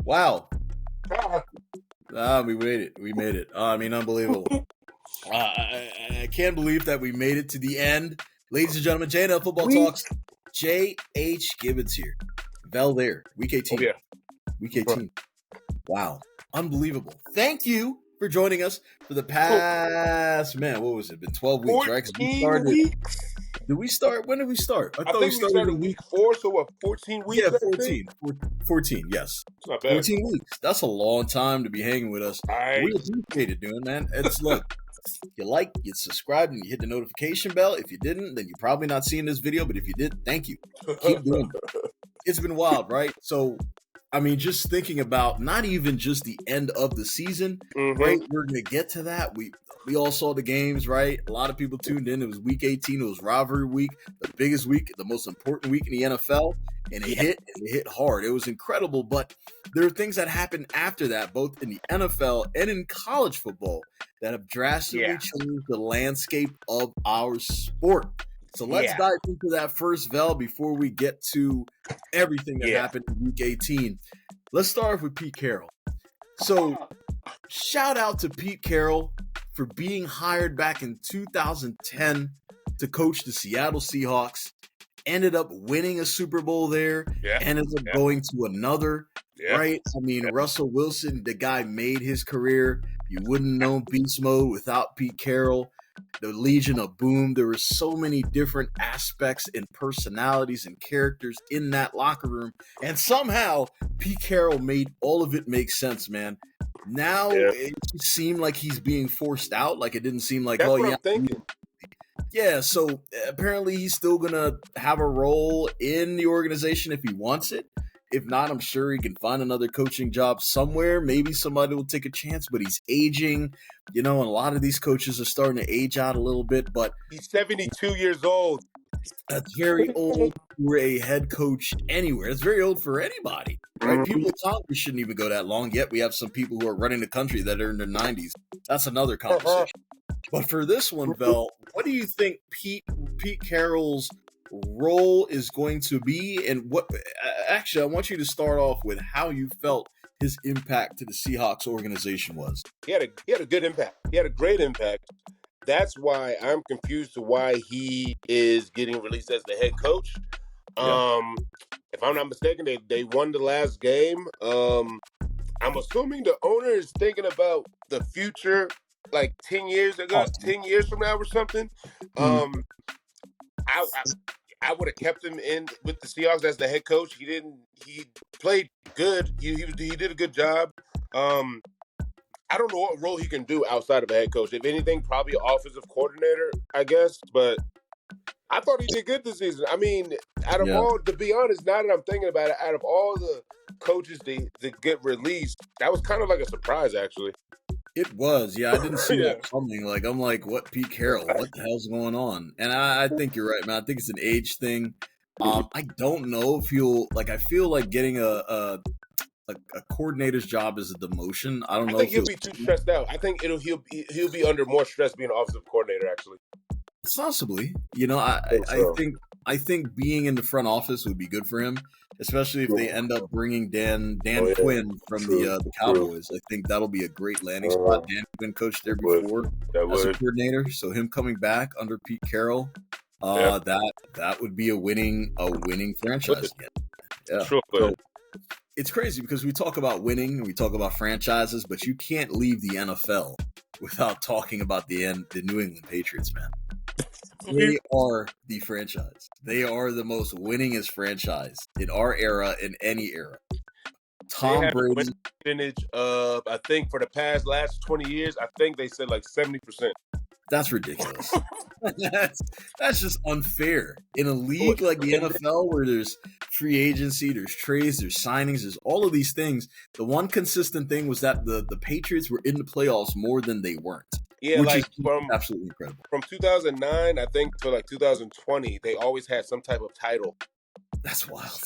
Wow. We made it. We made it. I mean, unbelievable. I can't believe that we made it to the end. Ladies and gentlemen, JNL Football Talks. J.H. Gibbons here. Vel there. Week 18. Oh, yeah. Week 18. Wow. Unbelievable. Thank you for joining us for the past, man, what was it? Been 12 weeks, right? 14 weeks. Did we start? When did we start? I think we started week 4, so what, 14 weeks? Yeah, 14. 14, yes. It's not bad. 14 weeks. That's a long time to be hanging with us. Right. We appreciate it, dude, man. It's look, you like, you subscribe, and you hit the notification bell. If you didn't, then you're probably not seeing this video. But if you did, thank you. Keep doing it. It's been wild, right? So, I mean, just thinking about not even just the end of the season, right? We're going to get to that. We all saw the games, right? A lot of people tuned in. It was week 18. It was rivalry week, the biggest week, the most important week in the NFL. And it hit hard. It was incredible. But there are things that happened after that, both in the NFL and in college football, that have drastically changed the landscape of our sport. So let's dive into that first, Vel, before we get to everything that happened in week 18. Let's start off with Pete Carroll. So shout out to Pete Carroll for being hired back in 2010 to coach the Seattle Seahawks. Ended up winning a Super Bowl there. Ended up going to another, right? I mean, Russell Wilson, the guy made his career. You wouldn't know beast mode without Pete Carroll. The Legion of Boom. There were so many different aspects and personalities and characters in that locker room. And somehow Pete Carroll made all of it make sense, man. Now it seemed like he's being forced out. Like it didn't seem like, That's what I'm thinking. Yeah, so apparently he's still going to have a role in the organization if he wants it. If not, I'm sure he can find another coaching job somewhere. Maybe somebody will take a chance, but he's aging, and a lot of these coaches are starting to age out a little bit. But he's 72 years old. That's very old for a head coach anywhere. It's very old for anybody, right? People in Congress shouldn't even go that long, yet we have some people who are running the country that are in their 90s. That's another conversation. But for this one, Vel, what do you think Pete Carroll's role is going to be, and what? Actually, I want you to start off with how you felt his impact to the Seahawks organization was. He had a good impact. He had a great impact. That's why I'm confused to why he is getting released as the head coach. If I'm not mistaken, they won the last game. I'm assuming the owner is thinking about the future, like 10 years ago, 10 years from now or something. I would have kept him in with the Seahawks as the head coach. He played good. He did a good job. I don't know what role he can do outside of a head coach. If anything, probably offensive coordinator, I guess. But I thought he did good this season. I mean, out of all, to be honest, now that I'm thinking about it, out of all the coaches that get released, that was kind of like a surprise, actually. It was, I didn't see that coming. Like, I'm like, what, Pete Carroll? What the hell's going on? And I think you're right, man. I think it's an age thing. I don't know if I feel like getting a coordinator's job is a demotion. I don't know. I think he'll be too stressed out. I think he'll be under more stress being an offensive coordinator, actually. Possibly. I think being in the front office would be good for him, especially if they end up bringing Dan Quinn from the Cowboys. I think that'll be a great landing spot. Dan Quinn coached there before as a coordinator, so him coming back under Pete Carroll, that would be a winning franchise again. Yeah. Sure. So, it's crazy because we talk about winning and we talk about franchises, but you can't leave the NFL without talking about the New England Patriots, man. They are the franchise. They are the most winningest franchise in our era, in any era. Tom Brady. A percentage of, I think, for the last 20 years, I think they said like 70%. That's ridiculous. That's just unfair. In a league like the NFL where there's free agency, there's trades, there's signings, there's all of these things, the one consistent thing was that the Patriots were in the playoffs more than they weren't. Yeah, which like is absolutely incredible. From 2009, I think, to like 2020, they always had some type of title. That's wild.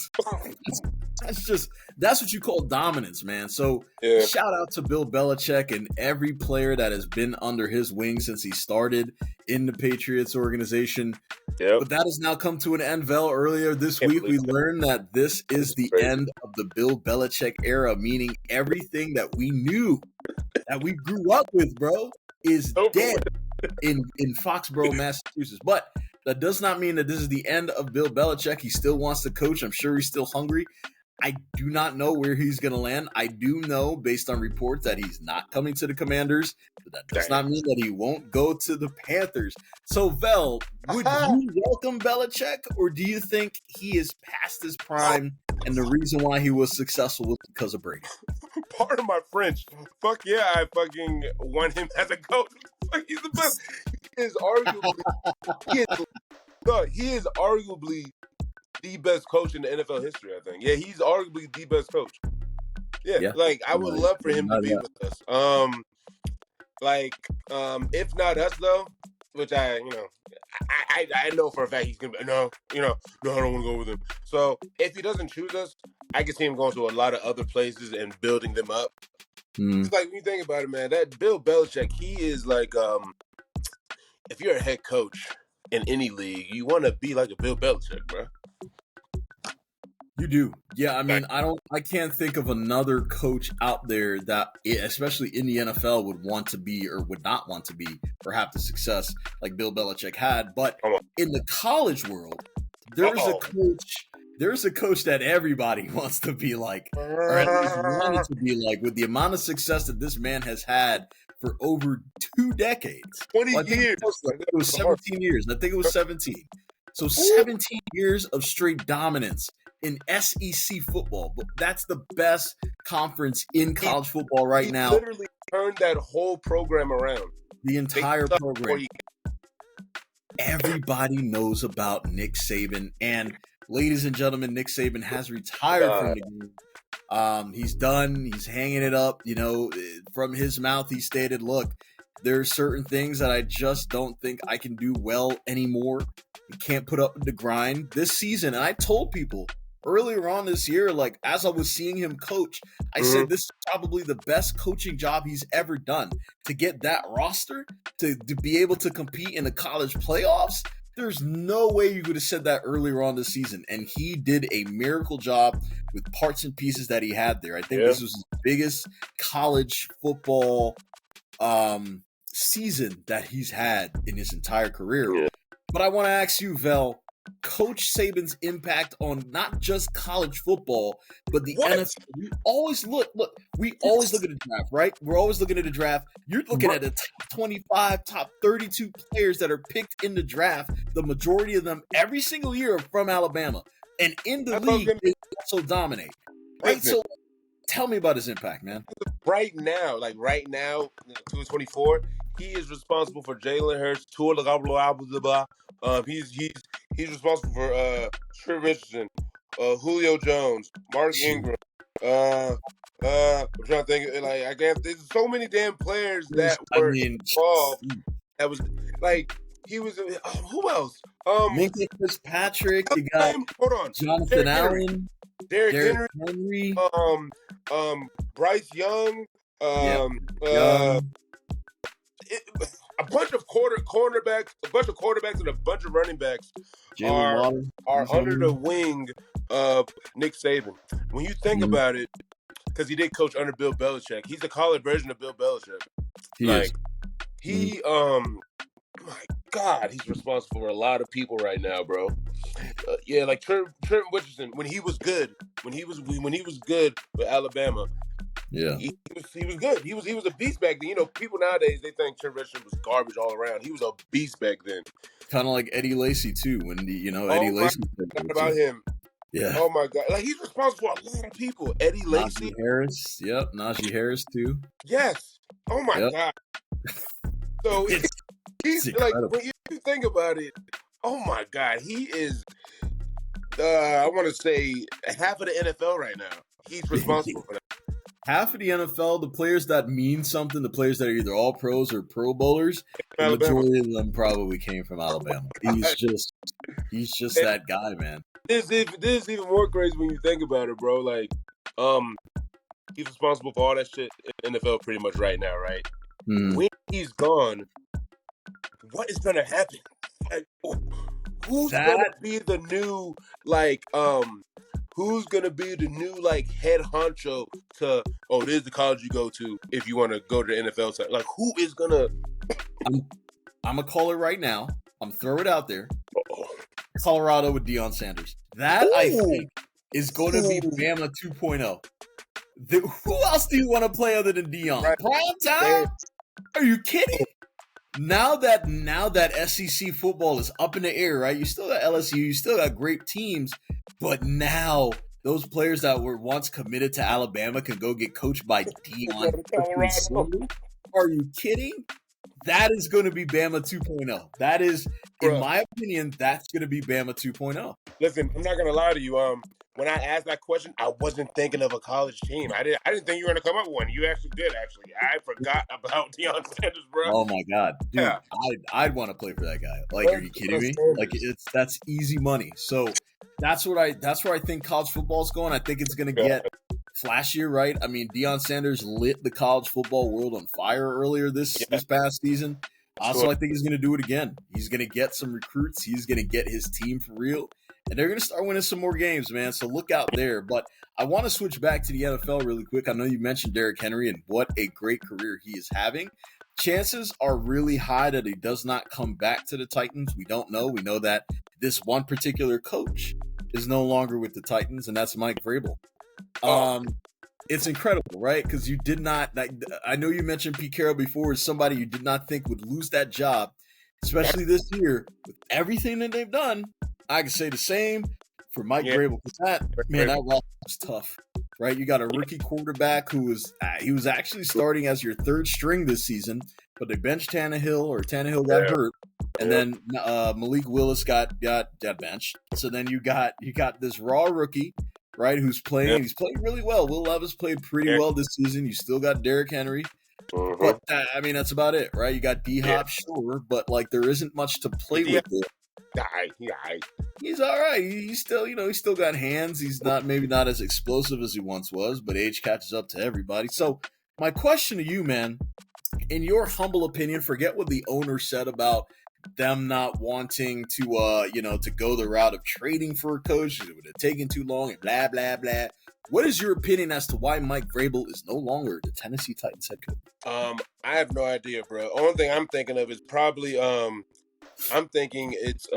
That's what you call dominance, man. So shout out to Bill Belichick and every player that has been under his wing since he started in the Patriots organization. Yep. But that has now come to an end, Vel. Earlier this week, we learned that this is the end of the Bill Belichick era, meaning everything that we knew, that we grew up with, bro, is dead in Foxborough, Massachusetts. But that does not mean that this is the end of Bill Belichick. He still wants to coach. I'm sure he's still hungry. I do not know where he's going to land. I do know, based on reports, that he's not coming to the Commanders. But that does not mean that he won't go to the Panthers. So, Vel, would you welcome Belichick, or do you think he is past his prime and the reason why he was successful was because of Brady? Part of my French. Fuck yeah, I fucking want him as a coach. He's the best. He is arguably the best coach in the NFL history, I think. Yeah, he's arguably the best coach. Yeah. Like, I would love for him to be with us. If not us, though, which I know for a fact he's going to be, no, I don't want to go with him. So, if he doesn't choose us, I can see him going to a lot of other places and building them up. It's like, when you think about it, man, that Bill Belichick, he is like, if you're a head coach in any league, you want to be like a Bill Belichick, bro. You do. Yeah, I mean, I can't think of another coach out there that, especially in the NFL, would want to be or would not want to be or have the success like Bill Belichick had. But in the college world, there's a coach that everybody wants to be like, or at least wanted to be like, with the amount of success that this man has had for over 2 decades. 20 years. It was 17 years. I think it was 17. So 17 years of straight dominance in SEC football. But that's the best conference in college football right now. He literally turned that whole program around. The entire program. Everybody knows about Nick Saban. And ladies and gentlemen, Nick Saban has retired from the game. He's done. He's hanging it up. From his mouth, he stated, look, there are certain things that I just don't think I can do well anymore. You can't put up the grind this season. And I told people earlier on this year, like, as I was seeing him coach, I said this is probably the best coaching job he's ever done. To get that roster, to be able to compete in the college playoffs, there's no way you could have said that earlier on this season. And he did a miracle job with parts and pieces that he had there. I think this was his biggest college football season that he's had in his entire career. But I want to ask you, Vel, Coach Saban's impact on not just college football, but the NFL. We always look at the draft, right? We're always looking at the draft. You're looking at the top 25, top 32 players that are picked in the draft. The majority of them every single year are from Alabama. And in the league, they also dominate. Right? So tell me about his impact, man. Right now, 224, he is responsible for Jalen Hurts, he's responsible for Trent Richardson, Julio Jones, Mark Ingram. I'm trying to think. There's so many damn players that were involved. That was like he was. Who else? Minka Fitzpatrick. You got Jonathan Allen, Derrick Henry. Bryce Young. A bunch of cornerbacks, and a bunch of running backs are under the wing of Nick Saban. When you think about it, because he did coach under Bill Belichick, he's a college version of Bill Belichick. My God, he's responsible for a lot of people right now, bro. Like Trent Richardson, when he was good with Alabama. Yeah, he was good. He was a beast back then. People nowadays they think Trent Richardson was garbage all around. He was a beast back then. Kind of like Eddie Lacy too. When Eddie Lacy about him. Yeah. Oh my God! Like he's responsible for a lot of people. Eddie Lacy, Najee Harris too. Yes. Oh my God. So he's like, when you think about it, oh my God, he is. I want to say half of the NFL right now. He's responsible for that. Half of the NFL, the players that mean something, the players that are either all pros or pro bowlers, the majority of them probably came from Alabama. He's just that guy, man. this is even more crazy when you think about it, bro. Like, he's responsible for all that shit in the NFL pretty much right now, right? When he's gone, what is gonna happen? Like, who's gonna be the new who's gonna be the new head honcho to this is the college you go to if you want to go to the NFL side? Like, who is gonna? I'm gonna call it right now. I'm throw it out there. Colorado with Deion Sanders. That I think is going to be Bama 2.0. Who else do you want to play other than Deion? Right. Prime time? Are you kidding? Now that SEC football is up in the air, right? You still got LSU, you still got great teams, but now those players that were once committed to Alabama can go get coached by Deion. Are you kidding? That is going to be Bama 2.0. That is, in my opinion, that's going to be Bama 2.0. Listen, I'm not going to lie to you. When I asked that question, I wasn't thinking of a college team. I didn't think you were going to come up with one. You actually did, actually. I forgot about Deion Sanders, bro. Oh, my God. Dude, yeah. I'd want to play for that guy. Like, are you kidding me? Like, that's easy money. So that's where I think college football is going. I think it's going to get flashier, right? I mean, Deion Sanders lit the college football world on fire earlier this past season. So I think he's going to do it again. He's going to get some recruits. He's going to get his team for real. And they're going to start winning some more games, man. So look out there. But I want to switch back to the NFL really quick. I know you mentioned Derrick Henry and what a great career he is having. Chances are really high that he does not come back to the Titans. We don't know. We know that this one particular coach is no longer with the Titans, and that's Mike Vrabel. It's incredible, right? Because you did not. I know you mentioned Pete Carroll before as somebody you did not think would lose that job, especially this year with everything that they've done. I can say the same for Mike Vrabel. That roster was tough, right? You got a rookie quarterback who was actually starting as your third string this season, but they benched Tannehill got hurt, and then Malik Willis got benched. So then you got this raw rookie, right? Who's playing? He's playing really well. Will Levis played pretty well this season. You still got Derrick Henry. But that's about it, right? You got D-Hop, sure, but there isn't much to play with there. He's all right. He's still, he's still got hands. He's maybe not as explosive as he once was, but age catches up to everybody. So my question to you, man, in your humble opinion, forget what the owner said about them not wanting to, to go the route of trading for a coach. It would have taken too long and blah, blah, blah. What is your opinion as to why Mike Vrabel is no longer the Tennessee Titans head coach? I have no idea, bro. Only thing I'm thinking of is probably, I'm thinking it's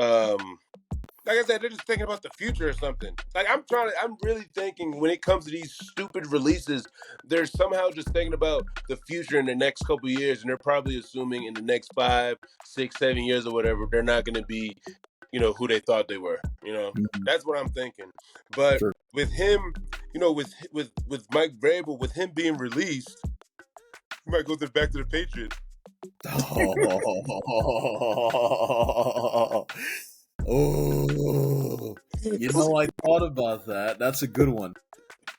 like I said, they're just thinking about the future or something. I'm really thinking when it comes to these stupid releases, they're somehow just thinking about the future in the next couple of years, and they're probably assuming in the next 5, 6, 7 years or whatever, they're not going to be, who they thought they were. That's what I'm thinking. But with him, with Mike Vrabel, with him being released, he might go back to the Patriots. I thought about that. That's a good one.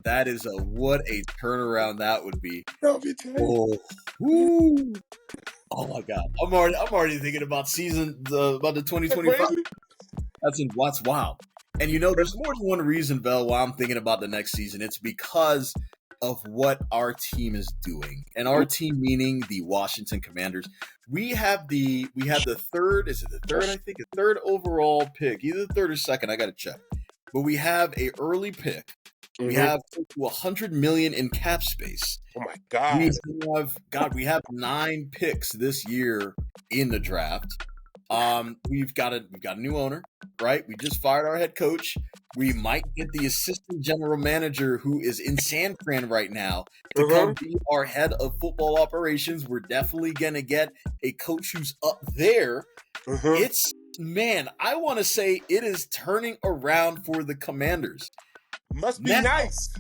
That is what a turnaround that would be. That would be terrible. Oh my God! I'm already thinking about about the 2025. That's wild. And there's more than one reason, Bell, why I'm thinking about the next season. It's because of what our team is doing, and our team meaning the Washington Commanders. We have the third. Is it the third? I think a third overall pick, either the third or second. I got to check. But we have a early pick. We have $100 million in cap space. Oh my God! We have 9 picks this year in the draft. We've got a new owner, right? We just fired our head coach. We might get the assistant general manager who is in San Fran right now to come be our head of football operations. We're definitely going to get a coach who's up there. I want to say it is turning around for the Commanders. Must be nice.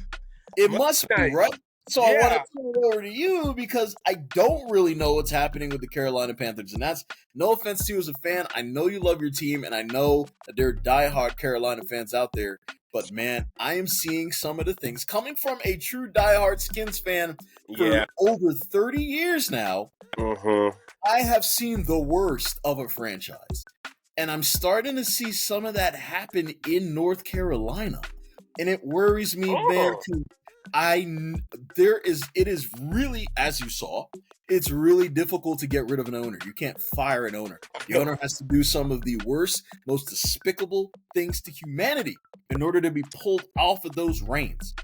It must be, right? So I want to turn it over to you because I don't really know what's happening with the Carolina Panthers. And that's no offense to you as a fan. I know you love your team, and I know that there are diehard Carolina fans out there. But, man, I am seeing some of the things coming from a true diehard Skins fan for over 30 years now. I have seen the worst of a franchise. And I'm starting to see some of that happen in North Carolina. And it worries me, man, too. It is really, as you saw, it's really difficult to get rid of an owner. You can't fire an owner. The owner has to do some of the worst, most despicable things to humanity in order to be pulled off of those reins.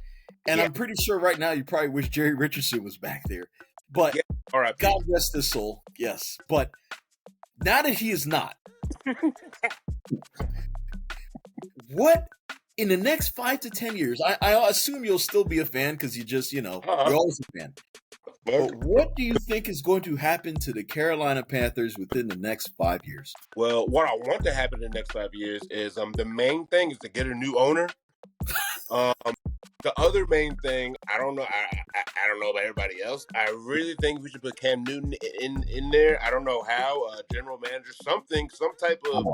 And I'm pretty sure right now you probably wish Jerry Richardson was back there. But God rest his soul, yes. But now that he is not, what in the next 5 to 10 years, I assume you'll still be a fan because you just, you're always a fan. But what do you think is going to happen to the Carolina Panthers within the next 5 years? Well, what I want to happen in the next 5 years is the main thing is to get a new owner. The other main thing, I don't know. I don't know about everybody else. I really think we should put Cam Newton in there. I don't know how. General manager, some type of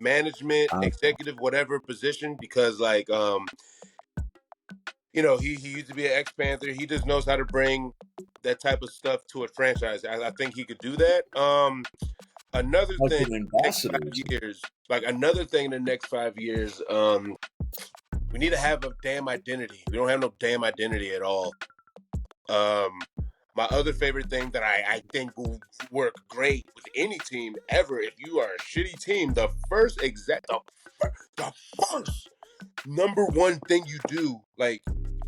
management, executive, whatever position, because he used to be an ex-Panther. He just knows how to bring that type of stuff to a franchise. I think he could do that. Another thing, another thing in the next 5 years, we need to have a damn identity. We don't have no damn identity at all. My other favorite thing that I think will work great with any team ever, if you are a shitty team, the first number one thing you do,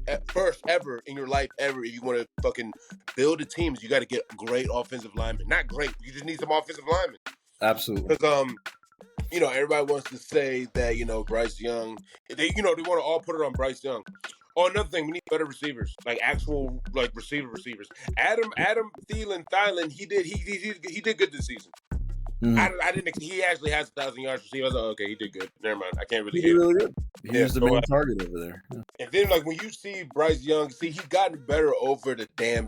at first ever in your life ever, if you want to fucking build a team, is you got to get great offensive linemen. Not great, you just need some offensive linemen. Absolutely. Because everybody wants to say that Bryce Young. They want to all put it on Bryce Young. Oh, another thing, we need better receivers, actual receivers. Adam Thielen, he did good this season. I didn't. He actually has 1,000 yards received. I was like, okay, he did good. Never mind. I can't really hear. Really good. He was the main target over there. Yeah. And then when you see Bryce Young, he's gotten better over the damn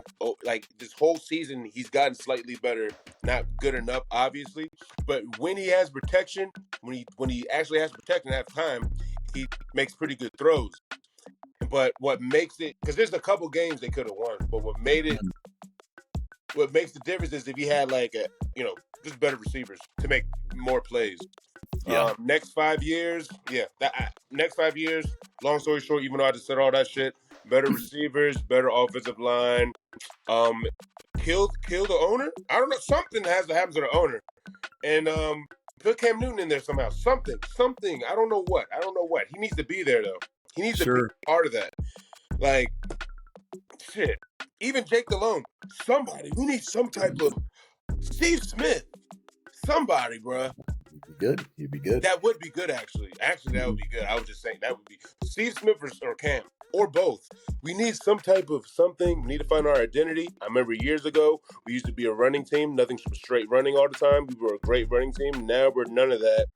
this whole season. He's gotten slightly better. Not good enough, obviously, but when he has protection, when he actually has protection at time, he makes pretty good throws. But what makes it, because there's a couple games they could have won, but what makes the difference is if he had just better receivers to make more plays. Yeah. Next 5 years, next 5 years, long story short, even though I just said all that shit, better receivers, better offensive line, kill the owner. I don't know, something has to happen to the owner. And put Cam Newton in there somehow. Something. I don't know what. He needs to be there though. He needs to be part of that. Shit. Even Jake Delhomme. Somebody. We need some type of Steve Smith. Somebody, bruh. You'd be good. That would be good, actually. Actually, that would be good. I was just saying that would be Steve Smith or Cam. Or both. We need some type of something. We need to find our identity. I remember years ago, we used to be a running team. Nothing straight running all the time. We were a great running team. Now we're none of that.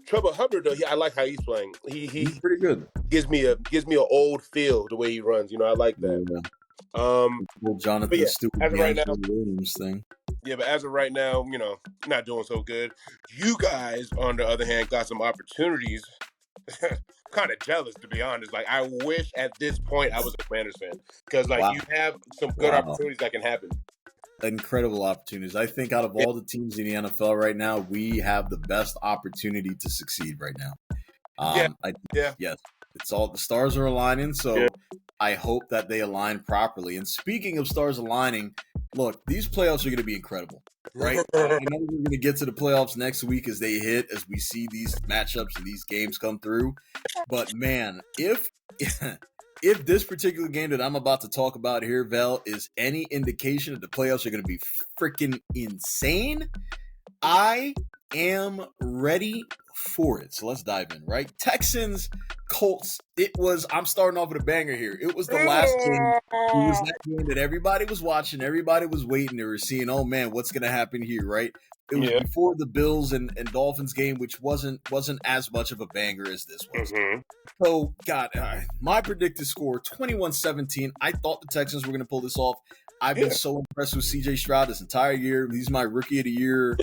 Trouble Hubbard, though, I like how he's playing. He's pretty good. Gives me an old feel the way he runs. I like that. Yeah. Jonathan Stewart as of right now, Williams thing. Yeah, but as of right now, not doing so good. You guys, on the other hand, got some opportunities. Kind of jealous, to be honest. I wish at this point I was a Commanders fan because you have some good opportunities that can happen. Incredible opportunities. I think out of all the teams in the NFL right now, we have the best opportunity to succeed right now. Yes, it's all the stars are aligning, so I hope that they align properly. And speaking of stars aligning, look, these playoffs are going to be incredible, right? I know we're going to get to the playoffs next week as we see these matchups and these games come through. But man, if this particular game that I'm about to talk about here, Vel, is any indication that the playoffs are going to be freaking insane, I am ready for it. So let's dive in, right? Texans, Colts. I'm starting off with a banger here. It was the last game. It was that game that everybody was watching. Everybody was waiting. They were seeing, oh man, what's going to happen here, right? It was before the Bills and Dolphins game, which wasn't as much of a banger as this was. Mm-hmm. So, God, my predicted score, 21-17. I thought the Texans were going to pull this off. I've been so impressed with C.J. Stroud this entire year. He's my Rookie of the Year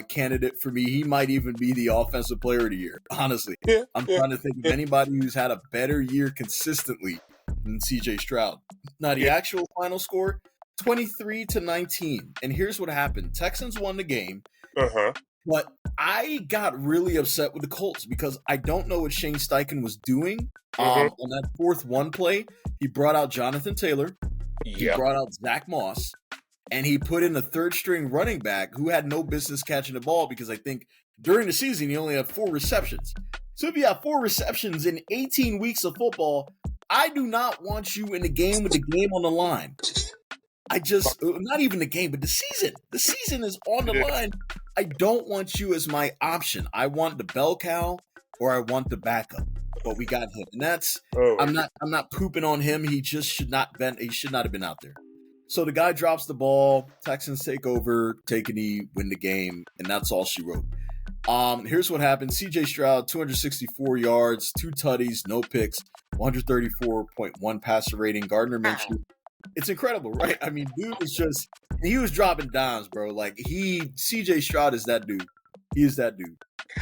candidate for me. He might even be the Offensive Player of the Year, honestly. I'm trying to think of anybody who's had a better year consistently than C.J. Stroud. Now, the actual final score, 23-19. And here's what happened. Texans won the game. But I got really upset with the Colts because I don't know what Shane Steichen was doing. On that 4th play, he brought out Jonathan Taylor. He Yeah. brought out Zach Moss. And he put in a 3rd-string running back who had no business catching the ball because I think during the season he only had 4 receptions. So if you have 4 receptions in 18 weeks of football, I do not want you in the game with the game on the line. Not even the game, but the season. The season is on the line. I don't want you as my option. I want the bell cow or I want the backup. But we got him. And that's I'm not pooping on him. He just should not have been out there. So the guy drops the ball, Texans take over, take a knee, win the game, and that's all she wrote. Here's what happened. CJ Stroud, 264 yards, 2 tutties, no picks, 134.1 passer rating. Gardner Minshew. It's incredible, right? I mean, dude he was dropping dimes, bro. Like CJ Stroud is that dude. He is that dude.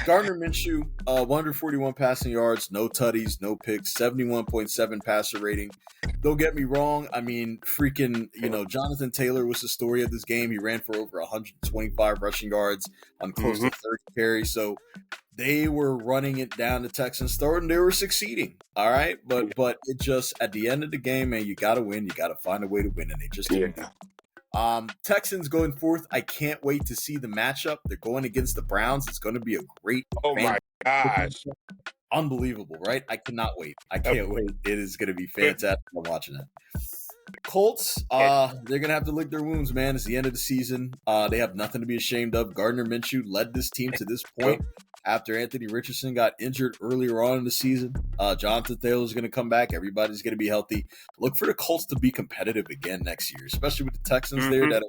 Gardner Minshew, 141 passing yards, no tutties, no picks, 71.7 passer rating. Don't get me wrong. I mean, freaking, Jonathan Taylor was the story of this game. He ran for over 125 rushing yards on close to 30 carries. So they were running it down the Texans' throat, and they were succeeding. All right, but it just at the end of the game, man, you got to win. You got to find a way to win, and they just didn't do it. Texans going forth. I can't wait to see the matchup. They're going against the Browns. It's going to be a great. Oh my gosh! Unbelievable, right? I cannot wait. I can't wait. It is going to be fantastic. I'm watching it. Colts, they're going to have to lick their wounds, man. It's the end of the season. They have nothing to be ashamed of. Gardner Minshew led this team to this point after Anthony Richardson got injured earlier on in the season. Jonathan Taylor is going to come back. Everybody's going to be healthy. Look for the Colts to be competitive again next year, especially with the Texans there that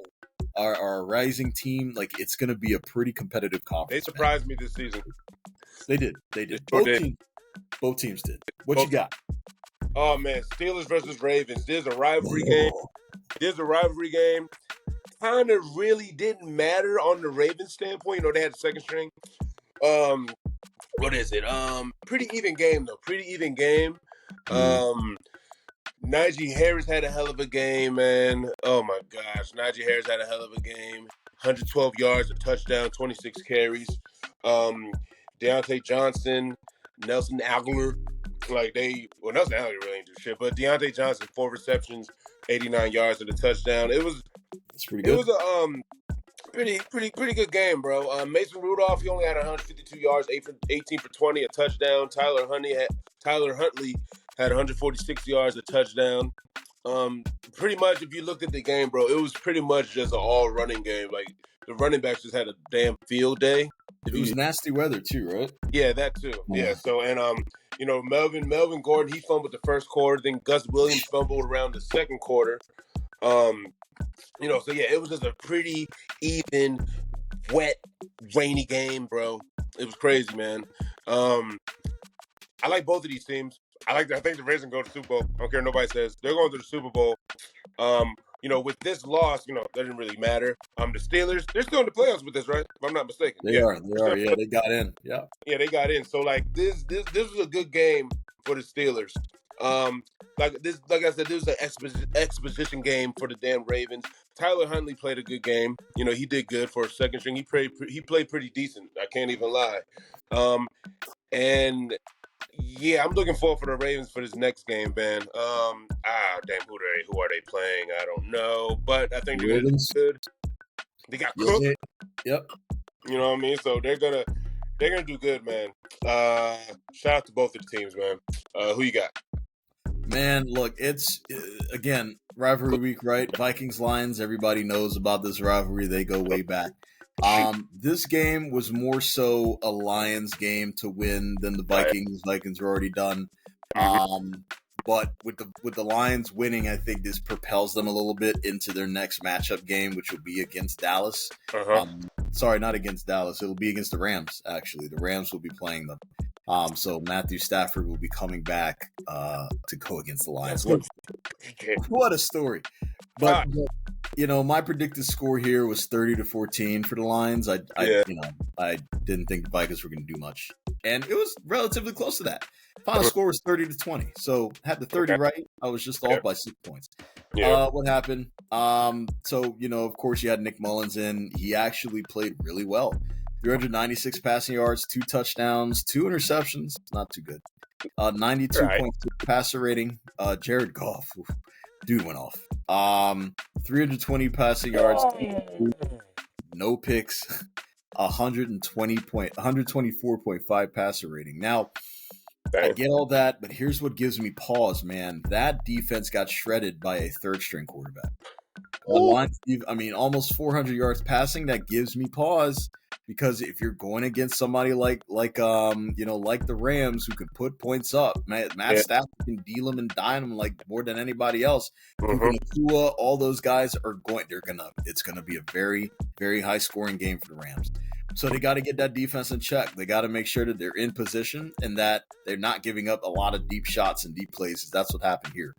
are a rising team. Like, it's going to be a pretty competitive conference. They surprised me this season. They did. Both teams did. What you got? Oh, man, Steelers versus Ravens. There's a rivalry game. Kind of really didn't matter on the Ravens standpoint. They had the 2nd string. What is it? Pretty even game, though. Najee Harris had a hell of a game, man. Oh, my gosh. Najee Harris had a hell of a game. 112 yards, a touchdown, 26 carries. Deontay Johnson, Nelson Aguilar. Nelson Aguilar really ain't do shit, but Deontay Johnson, 4 receptions, 89 yards and a touchdown. It's pretty good. It was a pretty good game, bro. Mason Rudolph, he only had 152 yards, 18 for 20, a touchdown. Tyler Huntley had 146 yards, a touchdown. Pretty much, if you looked at the game, bro, it was pretty much just an all running game. Like, the running backs just had a damn field day. It was nasty weather too, right? Yeah, that too. Yeah. So Melvin Gordon, he fumbled the first quarter. Then Gus Williams fumbled around the second quarter. So yeah, it was just a pretty even, wet, rainy game, bro. It was crazy, man. I like both of these teams. I think the Ravens go to the Super Bowl. I don't care what nobody says. They're going to the Super Bowl. With this loss, that didn't really matter. The Steelers, they're still in the playoffs with this, right? If I'm not mistaken. They are. Yeah, they got in. Yeah. Yeah, they got in. So, this was a good game for the Steelers. Like I said, this was an exposition game for the damn Ravens. Tyler Huntley played a good game. He did good for a 2nd string. He played pretty decent. I can't even lie. And yeah, I'm looking forward for the Ravens for this next game, man. Damn, who are they playing? I don't know, but I think they're good. They got Cook. Yep. You know what I mean? So they're gonna do good, man. Shout out to both of the teams, man. Who you got? Man, look, it's again rivalry week, right? Vikings Lions. Everybody knows about this rivalry. They go way back. This game was more so a Lions game to win than the Vikings. Vikings were already done. But with the Lions winning, I think this propels them a little bit into their next matchup game, which will be against Dallas. Sorry, not against Dallas. It'll be against the Rams, actually. The Rams will be playing them. So Matthew Stafford will be coming back to go against the Lions. What a story. But my predicted score here was 30-14 for the Lions. I didn't think the Vikings were going to do much. And it was relatively close to that. Final score was 30-20. So had the 30 right. I was just off by 6 points. What happened? Of course, you had Nick Mullins in. He actually played really well. 396 passing yards, 2 touchdowns, 2 interceptions. Not too good. 92.2 passer rating. Jared Goff, dude went off. 320 passing yards, no picks, 124.5 passer rating. Now, I get all that, but here's what gives me pause, man. That defense got shredded by a third-string quarterback. Almost 400 yards passing. That gives me pause because if you're going against somebody like the Rams who can put points up, Matt Stafford can deal them and dine them like more than anybody else. All those guys are going. It's gonna be a very, very high scoring game for the Rams. So they got to get that defense in check. They got to make sure that they're in position and that they're not giving up a lot of deep shots and deep plays. That's what happened here.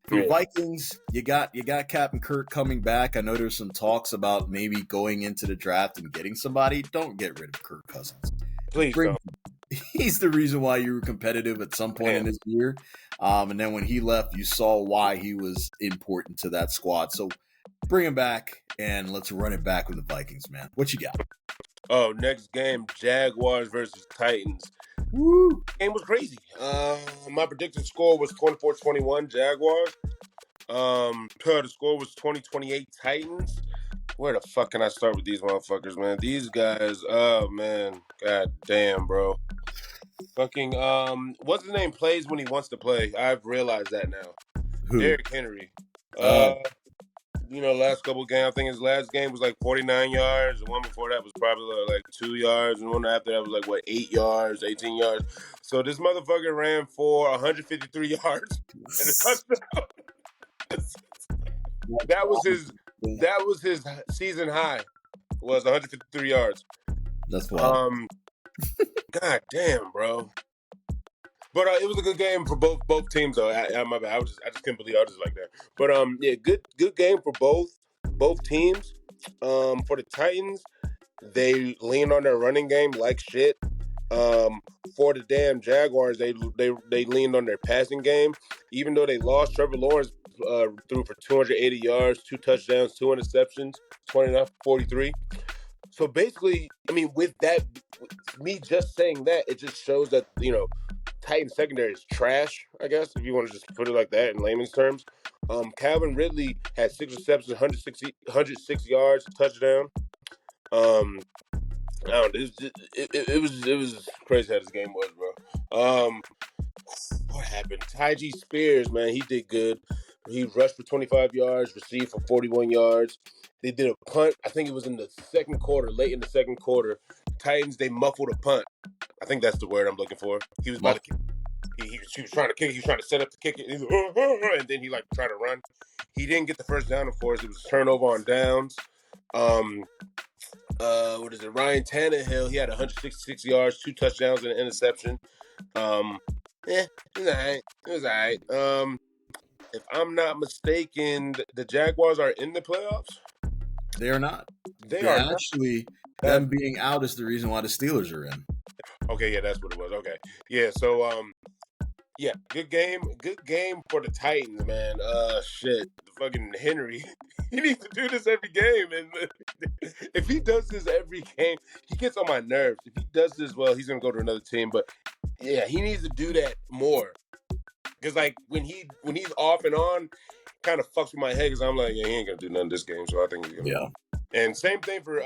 For the Vikings, you got Captain Kirk coming back. I know there's some talks about maybe going into the draft and getting somebody. Don't get rid of Kirk Cousins. Please don't. He's the reason why you were competitive at some point in this year. And then when he left, you saw why he was important to that squad. So bring him back and let's run it back with the Vikings, man. What you got? Oh, next game, Jaguars versus Titans. Woo! Game was crazy. My predicted score was 24-21 Jaguars. The score was 20-28 Titans. Where the fuck can I start with these motherfuckers, man? These guys, oh man, god damn, bro. Fucking what's his name plays when he wants to play? I've realized that now. Who? Derrick Henry. Last couple games, I think his last game was like 49 yards. The one before that was probably like 2 yards. And the one after that was like, 8 yards, 18 yards. So this motherfucker ran for 153 yards and a touchdown. That was his season high, was 153 yards. That's wild. God damn, bro. But it was a good game for both teams, though. My bad. I just couldn't believe I was just like that. But good game for both teams. For the Titans, they leaned on their running game like shit. For the damn Jaguars, they leaned on their passing game. Even though they lost, Trevor Lawrence threw for 280 yards, 2 touchdowns, 2 interceptions, 29-43. So basically, I mean, with me just saying that, it just shows that Titans secondary is trash, I guess, if you want to just put it like that in layman's terms. Calvin Ridley had 6 receptions, 106 yards, touchdown. I don't know. It was crazy how this game was, bro. What happened? Tyjae Spears, man, he did good. He rushed for 25 yards, received for 41 yards. They did a punt. I think it was in the second quarter, late in the second quarter. Titans, they muffled a punt. I think that's the word I'm looking for. He was about to kick. He was trying to kick. He was trying to set up to kick it. And then he tried to run. He didn't get the first down, of course. It was a turnover on downs. What is it? Ryan Tannehill, he had 166 yards, 2 touchdowns, and an interception. It was all right. If I'm not mistaken, the Jaguars are in the playoffs. They are not. They are actually. Them being out is the reason why the Steelers are in. Okay, yeah, that's what it was. Okay, yeah. So, good game for the Titans, man. The fucking Henry, he needs to do this every game, and if he does this every game, he gets on my nerves. If he does this well, he's gonna go to another team. But yeah, he needs to do that more. Because when he's off and on, kind of fucks with my head. Because I'm like, yeah, he ain't gonna do nothing this game. So I think he's gonna. Yeah. And same thing for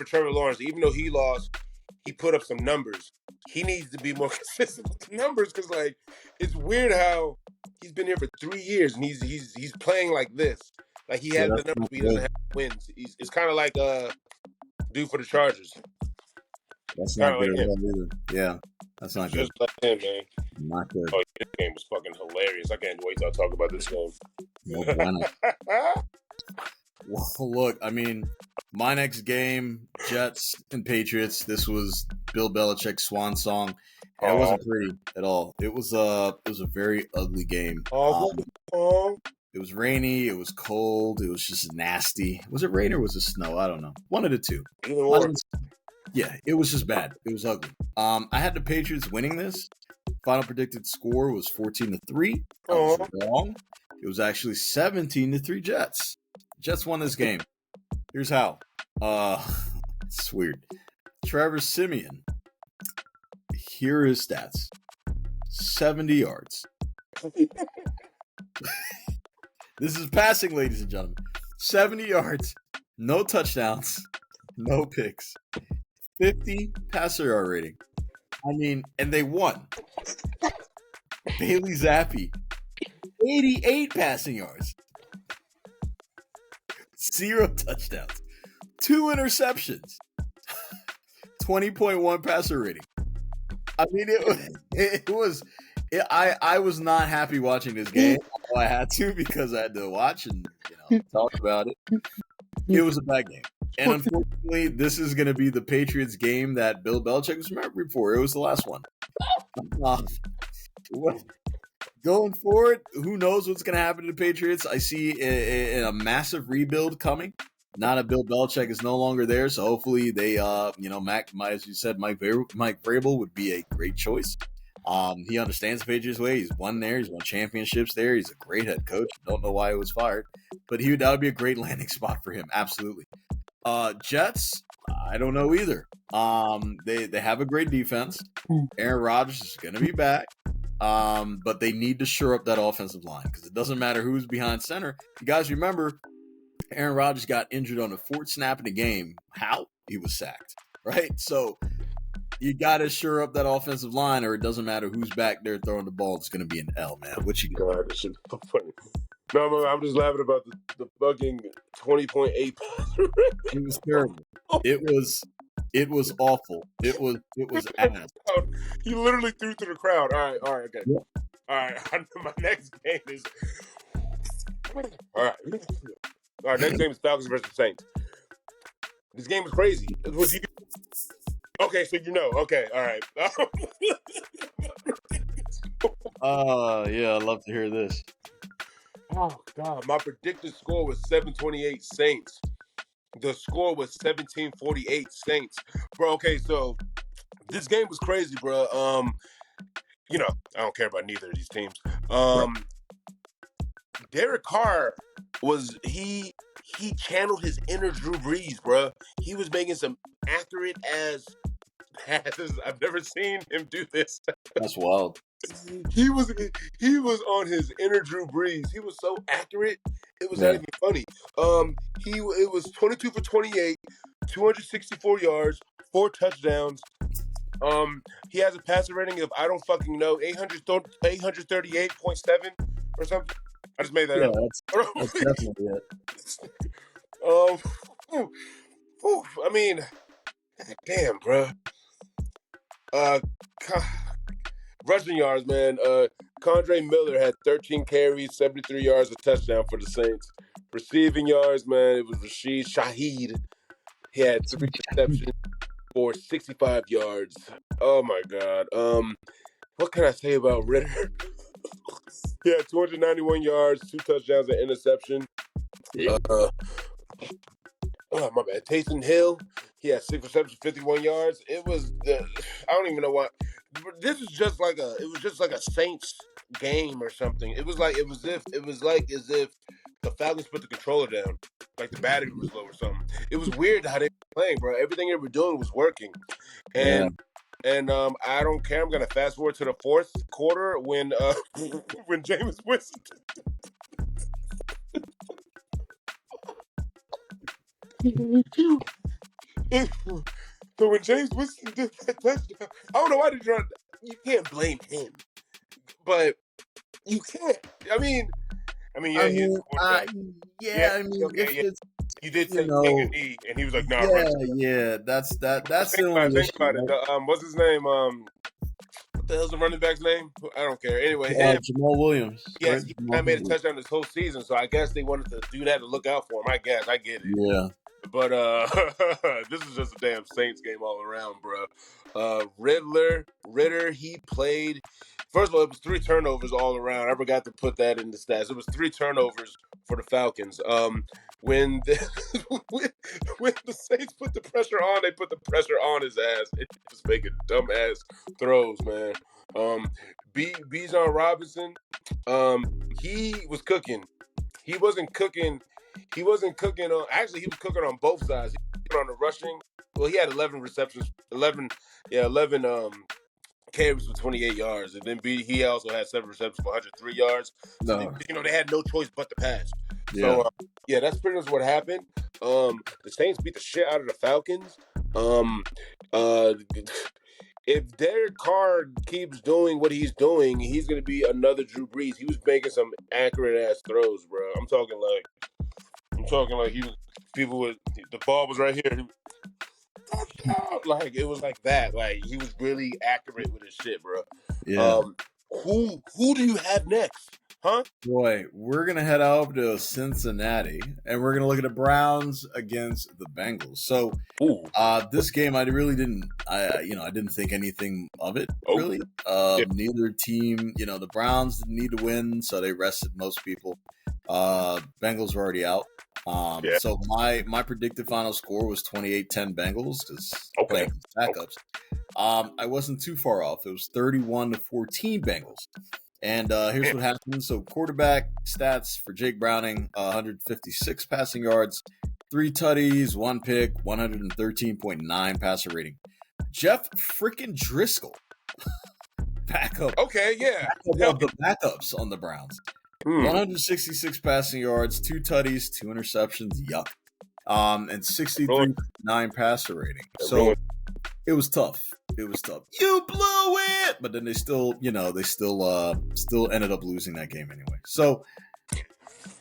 Trevor Lawrence. Even though he lost, he put up some numbers. He needs to be more consistent with the numbers because it's weird how he's been here for 3 years and he's playing like this. Like he has the numbers, but he doesn't have wins. It's kind of like dude for the Chargers. That's not good at all either. Yeah, that's not good. Just like him, man. Not good. Oh, this game was fucking hilarious. I can't wait till I talk about this game. Well, look, I mean, my next game, Jets and Patriots. This was Bill Belichick's swan song. It wasn't pretty at all. It was a very ugly game. It was rainy. It was cold. It was just nasty. Was it rain or was it snow? I don't know. One of the two. Either one. Yeah, it was just bad. It was ugly. I had the Patriots winning this. Final predicted score was 14-3. I was wrong. It was actually 17-3 Jets. Jets won this game. Here's how. It's weird. Trevor Siemian. Here are his stats: 70 yards. This is passing, ladies and gentlemen. 70 yards, no touchdowns, no picks, 50 passer yard rating. I mean, and they won. Bailey Zappi, 88 passing yards, 0 touchdowns, 2 interceptions, 20.1 passer rating. I mean, I was not happy watching this game. I had to because I had to watch and talk about it. It was a bad game. And unfortunately, this is going to be the Patriots game that Bill Belichick was remembered for. It was the last one. Going forward, who knows what's going to happen to the Patriots? I see a massive rebuild coming. Now that Bill Belichick is no longer there, so hopefully they, as you said, Mike Vrabel would be a great choice. He understands the Patriots way. He's won there. He's won championships there. He's a great head coach. Don't know why he was fired, but that would be a great landing spot for him. Absolutely. Jets, I don't know either. They have a great defense. Aaron Rodgers is going to be back. But they need to shore up that offensive line because it doesn't matter who's behind center. You guys remember Aaron Rodgers got injured on the 4th snap in the game. How? He was sacked, right? So you got to shore up that offensive line or it doesn't matter who's back there throwing the ball. It's going to be an L, man. What you got? God, this shit so funny. No, I'm just laughing about the fucking 20.8. It was terrible. It was awful. It was ass. He literally threw through the crowd. All right, okay. Yeah. All right, my next game is all right. Next game is Falcons versus Saints. This game is crazy. Okay, so okay, all right. Yeah, I'd love to hear this. Oh God, my predicted score was 728 Saints. The score was 17-48 Saints. Bro, okay, so this game was crazy, bro. I don't care about neither of these teams. Derek Carr he channeled his inner Drew Brees, bro. He was making some accurate ass passes. I've never seen him do this. That's wild. He was on his inner Drew Brees. He was so accurate. It was not even funny. It was 22 for 28, 264 yards, 4 touchdowns. He has a passer rating of I don't fucking know 838.7 or something. I just made that up. That's definitely it. I mean, damn, bro. Rushing yards, man. Condre Miller had 13 carries, 73 yards, a touchdown for the Saints. Receiving yards, man, it was Rashid Shaheed. He had 3 receptions for 65 yards. Oh my God. What can I say about Ritter? He had 291 yards, 2 touchdowns, an interception. My bad. Taysom Hill, he had 6 receptions, 51 yards. It was I don't even know why. This is just like a Saints game or something. It was like as if the Falcons put the controller down, like the battery was low or something. It was weird how they were playing, bro. Everything they were doing was working, and I don't care. I'm gonna fast forward to the 4th quarter when Jameis Winston. So when James Winston did that touchdown, I don't know why they run. You can't blame him, but you can't. I mean, you did take a knee, and he was like, "Nah." That's the only issue. Think about it. What's his name? What the hell's the running back's name? I don't care. Anyway, Jamal Williams. Yes, he made a touchdown this whole season, so I guess they wanted to do that to look out for him. I guess I get it. Yeah. But this is just a damn Saints game all around, bro. Ritter, he played. First of all, it was 3 turnovers all around. I forgot to put that in the stats. It was 3 turnovers for the Falcons. When the Saints put the pressure on, they put the pressure on his ass. It was making dumbass throws, man. Bijan Robinson, he was cooking. He wasn't cooking he wasn't cooking on. Actually, he was cooking on both sides. He was cooking on the rushing. Well, he had 11 receptions, 11 carries for 28 yards, and then he also had 7 receptions for 103 yards. So they had no choice but to pass. So that's pretty much what happened. The Saints beat the shit out of the Falcons. If Derek Carr keeps doing what he's doing, he's gonna be another Drew Brees. He was making some accurate ass throws, bro. I'm talking like people with the ball was right here. Like it was like that. Like he was really accurate with his shit, bro. Yeah. Who do you have next? Huh? Boy, we're gonna head over to Cincinnati, and we're gonna look at the Browns against the Bengals. So, this game, I really didn't, I didn't think anything of it. Really, neither team, the Browns didn't need to win, so they rested most people. Bengals were already out. So my predicted final score was 28-10 Bengals because backups. I wasn't too far off. It was 31-14 Bengals. And here's what happened. So quarterback stats for Jake Browning, 156 passing yards, 3 tutties, 1 pick, 113.9 passer rating. Jeff freaking Driscoll, backup. Okay, yeah. Of the backups on the Browns. 166 passing yards, 2 tutties, 2 interceptions, yuck. And 63.9 passer rating. So it was tough. You blew it, but then they still ended up losing that game anyway. So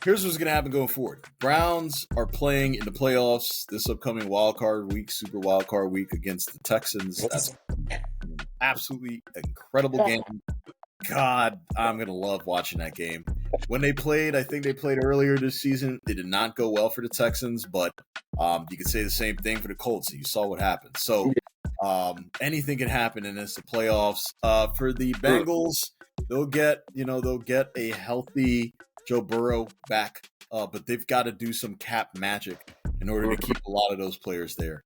here's what's going to happen going forward. Browns are playing in the playoffs this upcoming Super Wild Card week against the Texans. That's an absolutely incredible game. God, I'm going to love watching that game. When they played, I think they played earlier this season. They did not go well for the Texans, but you could say the same thing for the Colts. You saw what happened. So anything can happen, and it's the playoffs. For the Bengals, they'll get a healthy Joe Burrow back, but they've got to do some cap magic in order to keep a lot of those players there.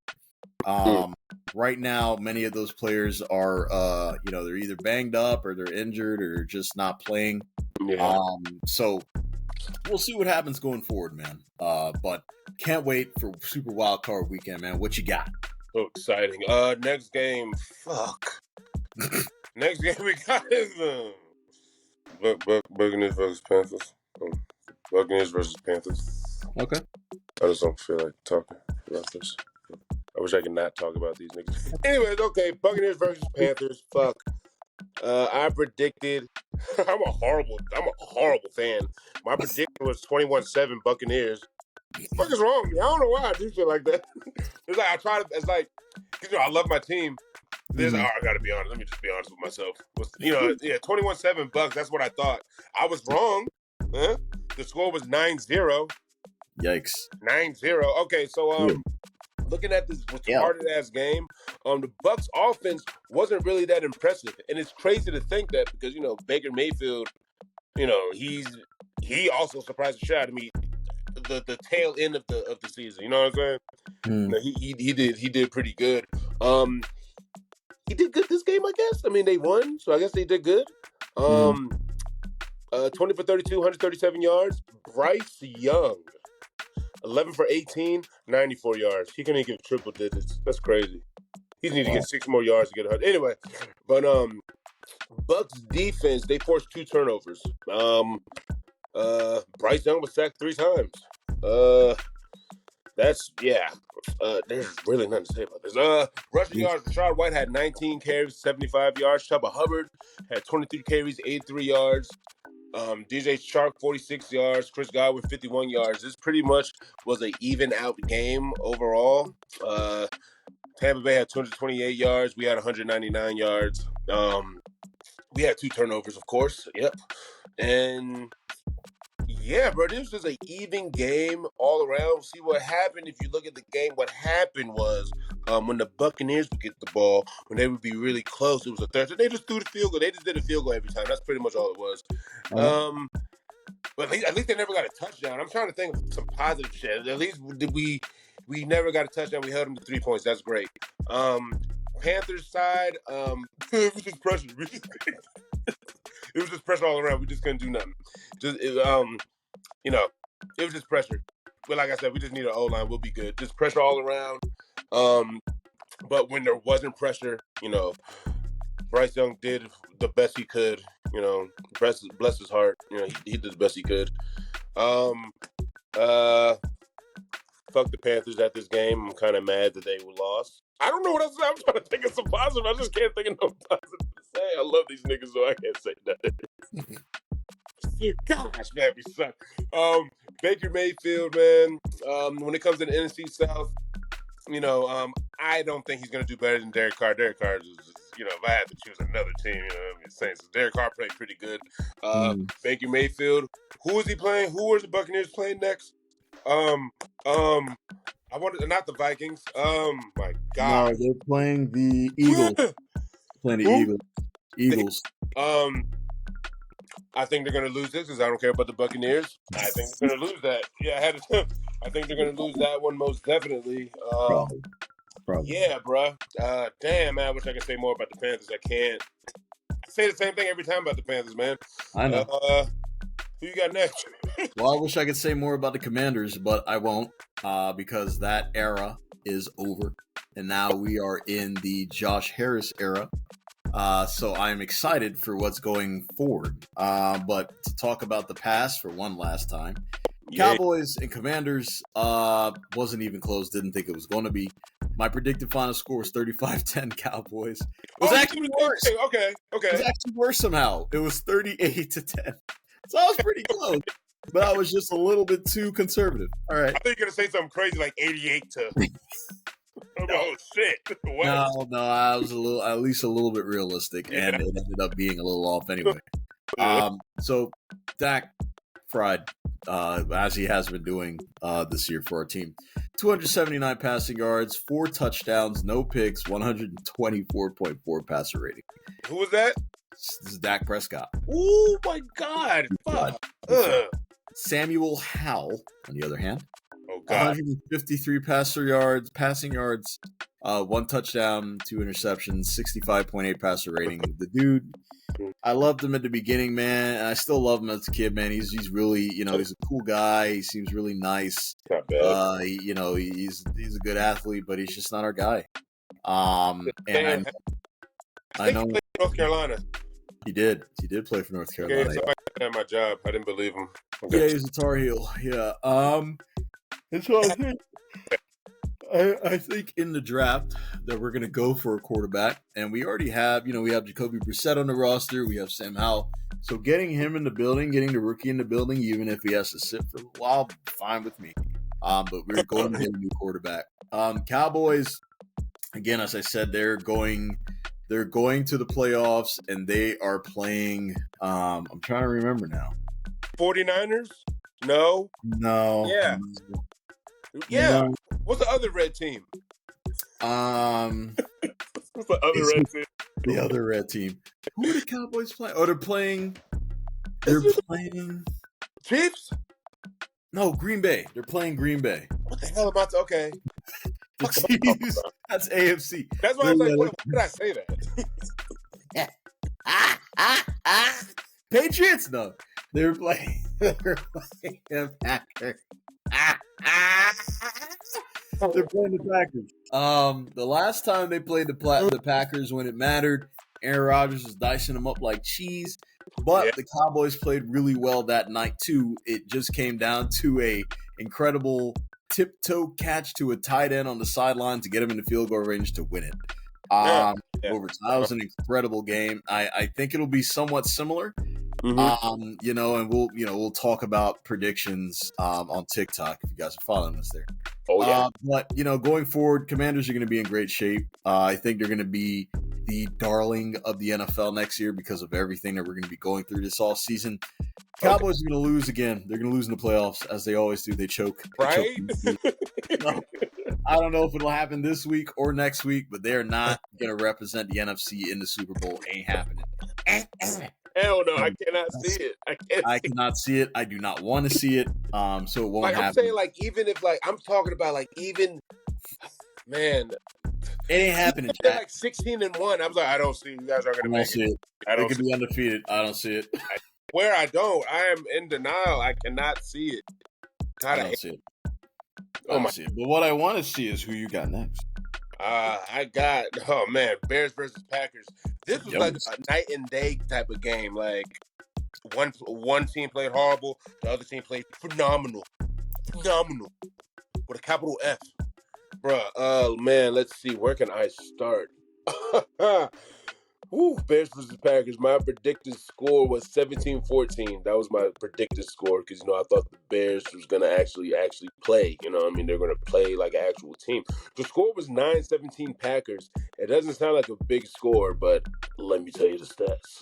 Right now, many of those players are, they're either banged up or they're injured or just not playing. Yeah. So we'll see what happens going forward, man. But can't wait for Super Wild Card weekend, man. What you got? So exciting. Next game. Fuck. Next game we got is Buccaneers versus Panthers. Buccaneers versus Panthers. Okay. I just don't feel like talking about this. I wish I could not talk about these niggas. Anyways, okay, Buccaneers versus Panthers. Fuck. I predicted. I'm a horrible fan. My prediction was 21-7 Buccaneers. What is wrong with me? I don't know why I do feel like that. It's like I love my team. I gotta be honest. Let me just be honest with myself. 21-7 Bucks. That's what I thought. I was wrong. Huh? The score was 9-0. Yikes. 9-0. Okay, so looking at this retarded ass game, the Bucks offense wasn't really that impressive, and it's crazy to think that because Baker Mayfield, he also surprised the shit out of me. The tail end of the season, you know what I'm saying? He did pretty good. He did good this game, I guess. I mean, they won, so I guess they did good. 20 for 32, 137 yards. Bryce Young, 11 for 18, 94 yards. He couldn't get triple digits. That's crazy. He needs to get 6 more yards to get 100. Anyway, but Bucks defense, they forced 2 turnovers. Bryce Young was sacked 3 times. There's really nothing to say about this. Rushing yards, Rashad White had 19 carries, 75 yards. Chuba Hubbard had 23 carries, 83 yards. DJ Chark, 46 yards. Chris Godwin, 51 yards. This pretty much was an even out game overall. Tampa Bay had 228 yards. We had 199 yards. We had 2 turnovers, of course. Yep. And yeah, bro, this was an even game all around. See what happened if you look at the game. What happened was when the Buccaneers would get the ball, when they would be really close, it was a third. So they just threw the field goal. They just did a field goal every time. That's pretty much all it was. But at least they never got a touchdown. I'm trying to think of some positive shit. At least we never got a touchdown. We held them to 3 points. That's great. Panthers side, it was just pressure. It was just pressure all around. We just couldn't do nothing. It was just pressure. But like I said, we just need an O-line. We'll be good. Just pressure all around. But when there wasn't pressure, Bryce Young did the best he could. Bless his heart. He did the best he could. Fuck the Panthers at this game. I'm kind of mad that they lost. I don't know what else. I'm trying to think of some positive. I just can't think of no positive to say. I love these niggas, so I can't say nothing. Gosh, man, we suck. Baker Mayfield, man. When it comes to the NFC South, I don't think he's going to do better than Derek Carr. Derek Carr is, if I had to choose another team, I'm saying so Derek Carr played pretty good. Baker Mayfield. Who is he playing? Who are the Buccaneers playing next? I wanted not the Vikings. My God. No, they're playing the Eagles. Eagles. I think they're going to lose this because I don't care about the Buccaneers. I think they're going to lose that. Yeah, I think they're going to lose that one most definitely. Probably. Yeah, bro. Damn, man. I wish I could say more about the Panthers. I can't. I say the same thing every time about the Panthers, man. I know. Who you got next? Well, I wish I could say more about the Commanders, but I won't because that era is over. And now we are in the Josh Harris era. So I'm excited for what's going forward. But to talk about the past for one last time, Cowboys and Commanders wasn't even close. Didn't think it was going to be. My predicted final score was 35-10 Cowboys. It was actually worse. Okay. It was actually worse somehow. It was 38-10. So I was pretty close. But I was just a little bit too conservative. All right. I thought you were going to say something crazy like 88 to... Oh shit! What? No, I was at least a little bit realistic, and it ended up being a little off anyway. So Dak fried, as he has been doing this year for our team. 279 passing yards, 4 touchdowns, no picks, 124.4 passer rating. Who was that? This is Dak Prescott. Oh my God! Fuck. Samuel Howell, on the other hand. Oh, God. 153 passing yards, 1 touchdown, 2 interceptions, 65.8 passer rating. The dude, I loved him at the beginning, man, and I still love him as a kid, man. He's really, he's a cool guy. He seems really nice. Not bad. He's a good athlete, but he's just not our guy. And I know he played in North Carolina. He did play for North Carolina. Yeah, somebody had my job. I didn't believe him. Okay. Yeah, he's a Tar Heel. Yeah. And so I think in the draft that we're going to go for a quarterback, and we already have, we have Jacoby Brissett on the roster, we have Sam Howell. So getting him in the building, getting the rookie in the building, even if he has to sit for a while, fine with me. But we're going to get a new quarterback. Cowboys, again, as I said, they're going to the playoffs, and they are playing. I'm trying to remember now. 49ers? No. Yeah. Yeah. No. What's the other red team? What's the other red team? The other red team. Who are the Cowboys playing? Oh, they're playing. Chiefs? No, Green Bay. They're playing Green Bay. What the hell am I? Okay. The Chiefs. That's AFC. That's why I was like, why did I say that? Patriots? No. They're playing the Packers. They're playing the Packers. The last time they played the Packers when it mattered, Aaron Rodgers was dicing them up like cheese. But the Cowboys played really well that night too. It just came down to a incredible tiptoe catch to a tight end on the sideline to get him in the field goal range to win it. Overtime. That was an incredible game. I think it'll be somewhat similar. Mm-hmm. And we'll talk about predictions on TikTok if you guys are following us there. Oh yeah. But going forward, Commanders are going to be in great shape. I think they're going to be the darling of the NFL next year because of everything that we're going to be going through this off season. Cowboys are going to lose again. They're going to lose in the playoffs as they always do. They choke. Right? I don't know if it'll happen this week or next week, but they're not going to represent the NFC in the Super Bowl. Ain't happening. Hell no, I cannot see it. I cannot see it. I do not want to see it. So it won't happen. I'm saying, even if, I'm talking about, man. It ain't happening, Jack. 16-1. I was like, I don't see you guys are going to make it. They could be undefeated. I don't see it. Where I don't. I am in denial. I cannot see it. I don't see it. I don't see it. But what I want to see is who you got next. I got Bears versus Packers. This was like a night and day type of game. Like one team played horrible, the other team played phenomenal with a capital F, bruh. Man, let's see. Where can I start? Bears versus Packers. My predicted score was 17-14. That was my predicted score because I thought the Bears was gonna actually play. They're gonna play like an actual team. The score was 9-17 Packers. It doesn't sound like a big score, but let me tell you the stats.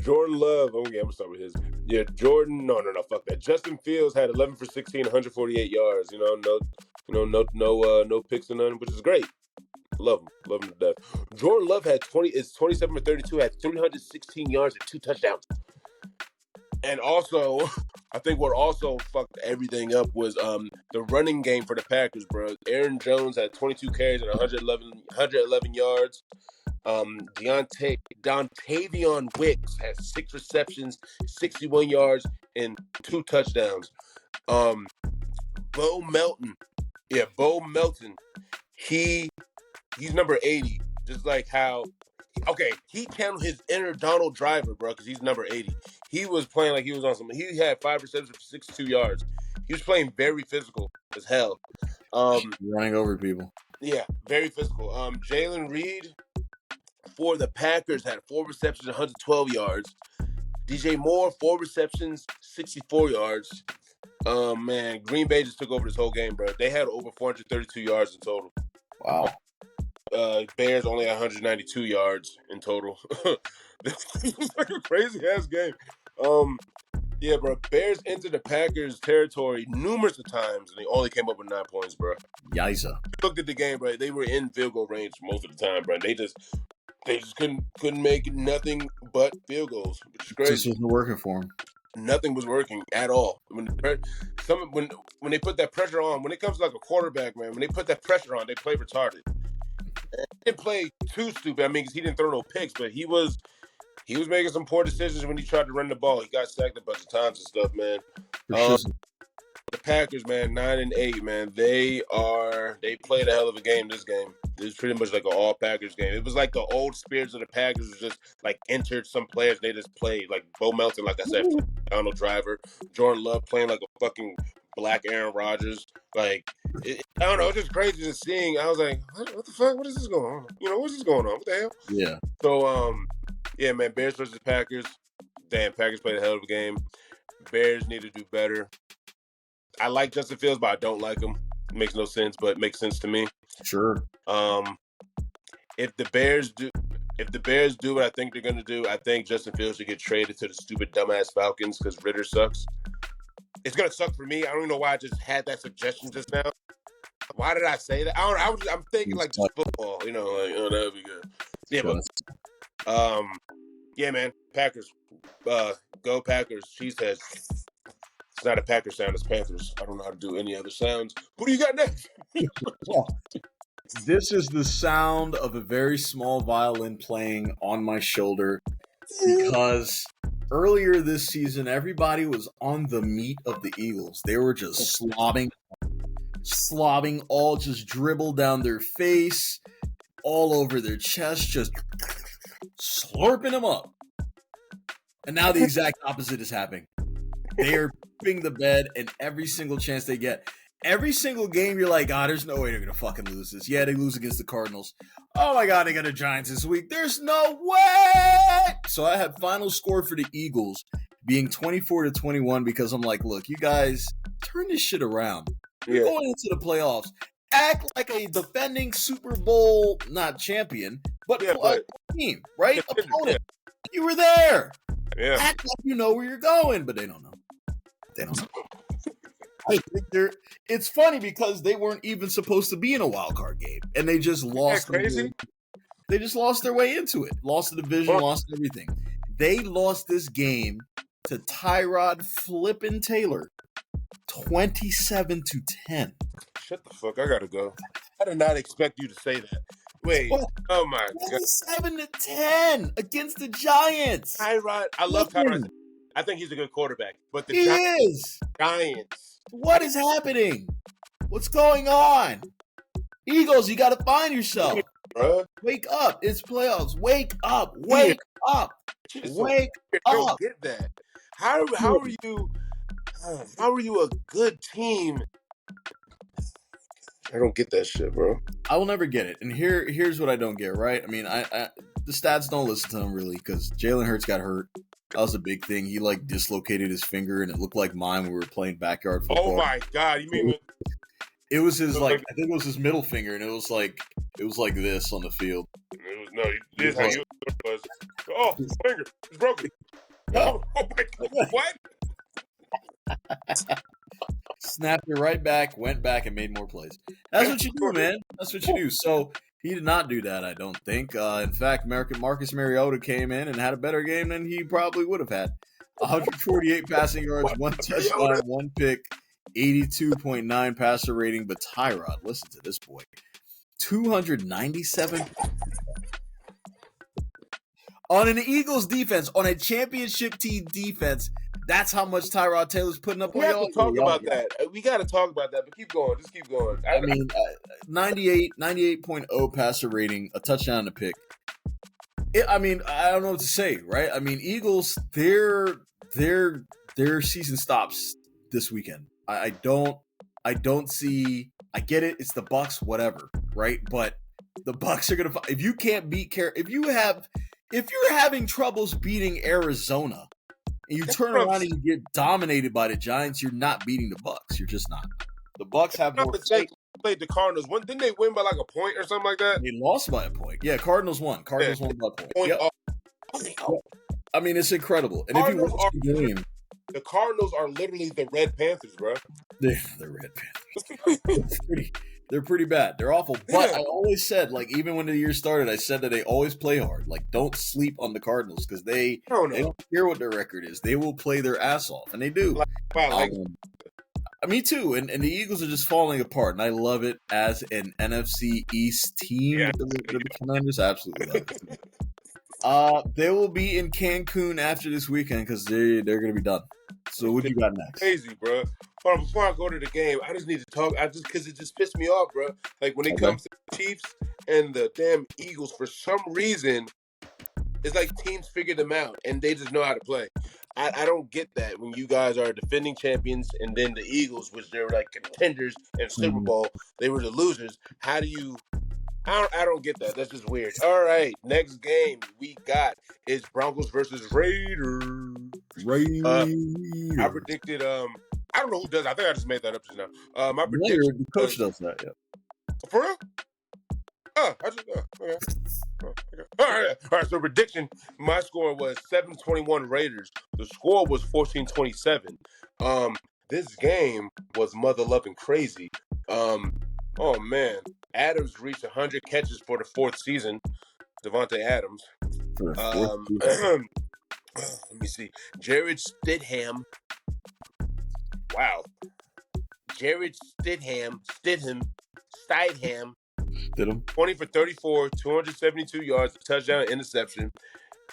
Jordan Love. Okay, I'm gonna start with his. Yeah, Jordan. No, fuck that. Justin Fields had 11 for 16, 148 yards. No picks or nothing, which is great. Love him to death. Jordan Love had 27 for 32, had 316 yards and 2 touchdowns. And also, I think what also fucked everything up was the running game for the Packers, bro. Aaron Jones had 22 carries and 111 yards. Dontavion Wicks had 6 receptions, 61 yards, and 2 touchdowns. Bo Melton. He's number 80. Just like how, he channeled his inner Donald Driver, bro, because he's number 80. He was playing like he was on something. He had 5 receptions for 62 yards. He was playing very physical as hell. Running over people. Yeah, very physical. Jalen Reed for the Packers had 4 receptions, 112 yards. DJ Moore, 4 receptions, 64 yards. Man, Green Bay just took over this whole game, bro. They had over 432 yards in total. Wow. Bears only 192 yards in total. This was like a crazy ass game. Yeah, bro. Bears entered the Packers territory numerous of times, and they only came up with 9 points, bro. Yiza. Looked at the game, bro. They were in field goal range most of the time, bro. They just couldn't make nothing but field goals, which is crazy. This wasn't working for them. Nothing was working at all. When they put that pressure on, when it comes to like a quarterback, man, when they put that pressure on, they play retarded. He didn't play too stupid. Because he didn't throw no picks, but he was making some poor decisions when he tried to run the ball. He got sacked a bunch of times and stuff, man. The Packers, man, 9-8, man. They played a hell of a game this game. It was pretty much like an all Packers game. It was like the old spirits of the Packers was just like entered some players. They just played like Bo Melton, like I said, Donald Driver, Jordan Love playing like a fucking black Aaron Rodgers. Like, I don't know. It's just crazy just seeing. I was like, what the fuck? What is this going on? What's this going on? What the hell? Yeah. So, yeah, man, Bears versus Packers. Damn, Packers played a hell of a game. Bears need to do better. I like Justin Fields, but I don't like him. It makes no sense, but it makes sense to me. Sure. If the Bears do what I think they're gonna do, I think Justin Fields should get traded to the stupid dumbass Falcons because Ritter sucks. It's gonna suck for me. I don't even know why I just had that suggestion just now. Why did I say that? I don't know. I'm thinking like just football. That would be good. Yeah, but yeah, man. Packers. Go Packers. Cheeseheads. It's not a Packer sound, it's Panthers. I don't know how to do any other sounds. Who do you got next? This is the sound of a very small violin playing on my shoulder because earlier this season, everybody was on the meat of the Eagles. They were just slobbing, all just dribble down their face, all over their chest, just slurping them up. And now the exact opposite is happening. They are pooping the bed, and every single chance they get. Every single game, you're like, there's no way they're going to fucking lose this. Yeah, they lose against the Cardinals. Oh my God, they got the Giants this week. There's no way! So I had final score for the Eagles being 24-21 because I'm like, look, you guys, turn this shit around. You're going into the playoffs. Act like a defending Super Bowl, not champion, but team, right? Opponent. You were there. Yeah. Act like you know where you're going, but they don't know. I think it's funny because they weren't even supposed to be in a wild card game, and they just lost. They just lost their way into it. Lost the division, lost everything. They lost this game to Tyrod flippin' Taylor, 27-10. Shut the fuck! I gotta go. I did not expect you to say that. Wait. Oh my God. 27-10 against the Giants. Tyrod. I love Tyrod. I think he's a good quarterback, but the Giants What is happening? What's going on? Eagles, you got to find yourself. Bruh. Wake up. It's playoffs. Wake up. Wake up. Wake up. I don't get that. How are you a good team? I don't get that shit, bro. I will never get it. And here's what I don't get, right? I mean, I the stats don't listen to him really because Jalen Hurts got hurt. That was a big thing. He like dislocated his finger, and it looked like mine when we were playing backyard football. Oh my God! You mean it was his I think it was his middle finger, and it was like this on the field. This is how you was. Oh, finger, it's broken. Oh my God! What? Snapped it right back, went back, and made more plays. That's what you do, man. That's what you do. So he did not do that, I don't think. In fact, Marcus Mariota came in and had a better game than he probably would have had. 148 passing yards, 1 touchdown, 1 pick, 82.9 passer rating. But Tyrod, listen to this boy. 297 on an Eagles defense, on a championship team defense. That's how much Tyrod Taylor's putting up on y'all. We got to talk about that. We got to talk about that, but keep going. Just keep going. I mean, 98.0 passer rating, a touchdown and a pick. I mean, I don't know what to say, right? I mean, Eagles, their season stops this weekend. I don't see. I get it. It's the Bucs, whatever, right? But the Bucs are gonna. If you can't beat if you're having troubles beating Arizona, and you turn around and you get dominated by the Giants, you're not beating the Bucs. You're just not. The Bucs have more. They played the Cardinals. Didn't they win by like a point or something like that? They lost by a point. Yeah, Cardinals won. Cardinals won by a point. Yep. I mean, it's incredible. And if you watch the game, the Cardinals are literally the Red Panthers, bro. They're the Red Panthers. They're pretty bad. They're awful. But I always said, like, even when the year started, I said that they always play hard. Like, don't sleep on the Cardinals because they don't care what their record is. They will play their ass off, and they do. Me too. And the Eagles are just falling apart, and I love it as an NFC East team. Yeah. The Commanders absolutely love it. They will be in Cancun after this weekend because they're going to be done. So what you got next? Crazy, bro. Hold on, before I go to the game, I just need to talk. Because it just pissed me off, bro. Like when it comes to the Chiefs and the damn Eagles, for some reason, it's like teams figure them out and they just know how to play. I don't get that when you guys are defending champions and then the Eagles, which they're like contenders in Super Bowl, they were the losers. How do you? I don't get that. That's just weird. All right, next game we got is Broncos versus Raiders. I predicted. I don't know who does. I think I just made that up just now. My prediction. The coach does that. Yeah. For real? Okay. All right. So prediction. My score was 7-21 Raiders. The score was 14-27. This game was mother loving crazy. Oh man, Adams reached 100 catches for the 4th season. Devontae Adams. Let me see. Jared Stidham. Wow. Jared Stidham. 20 for 34, 272 yards, touchdown, interception.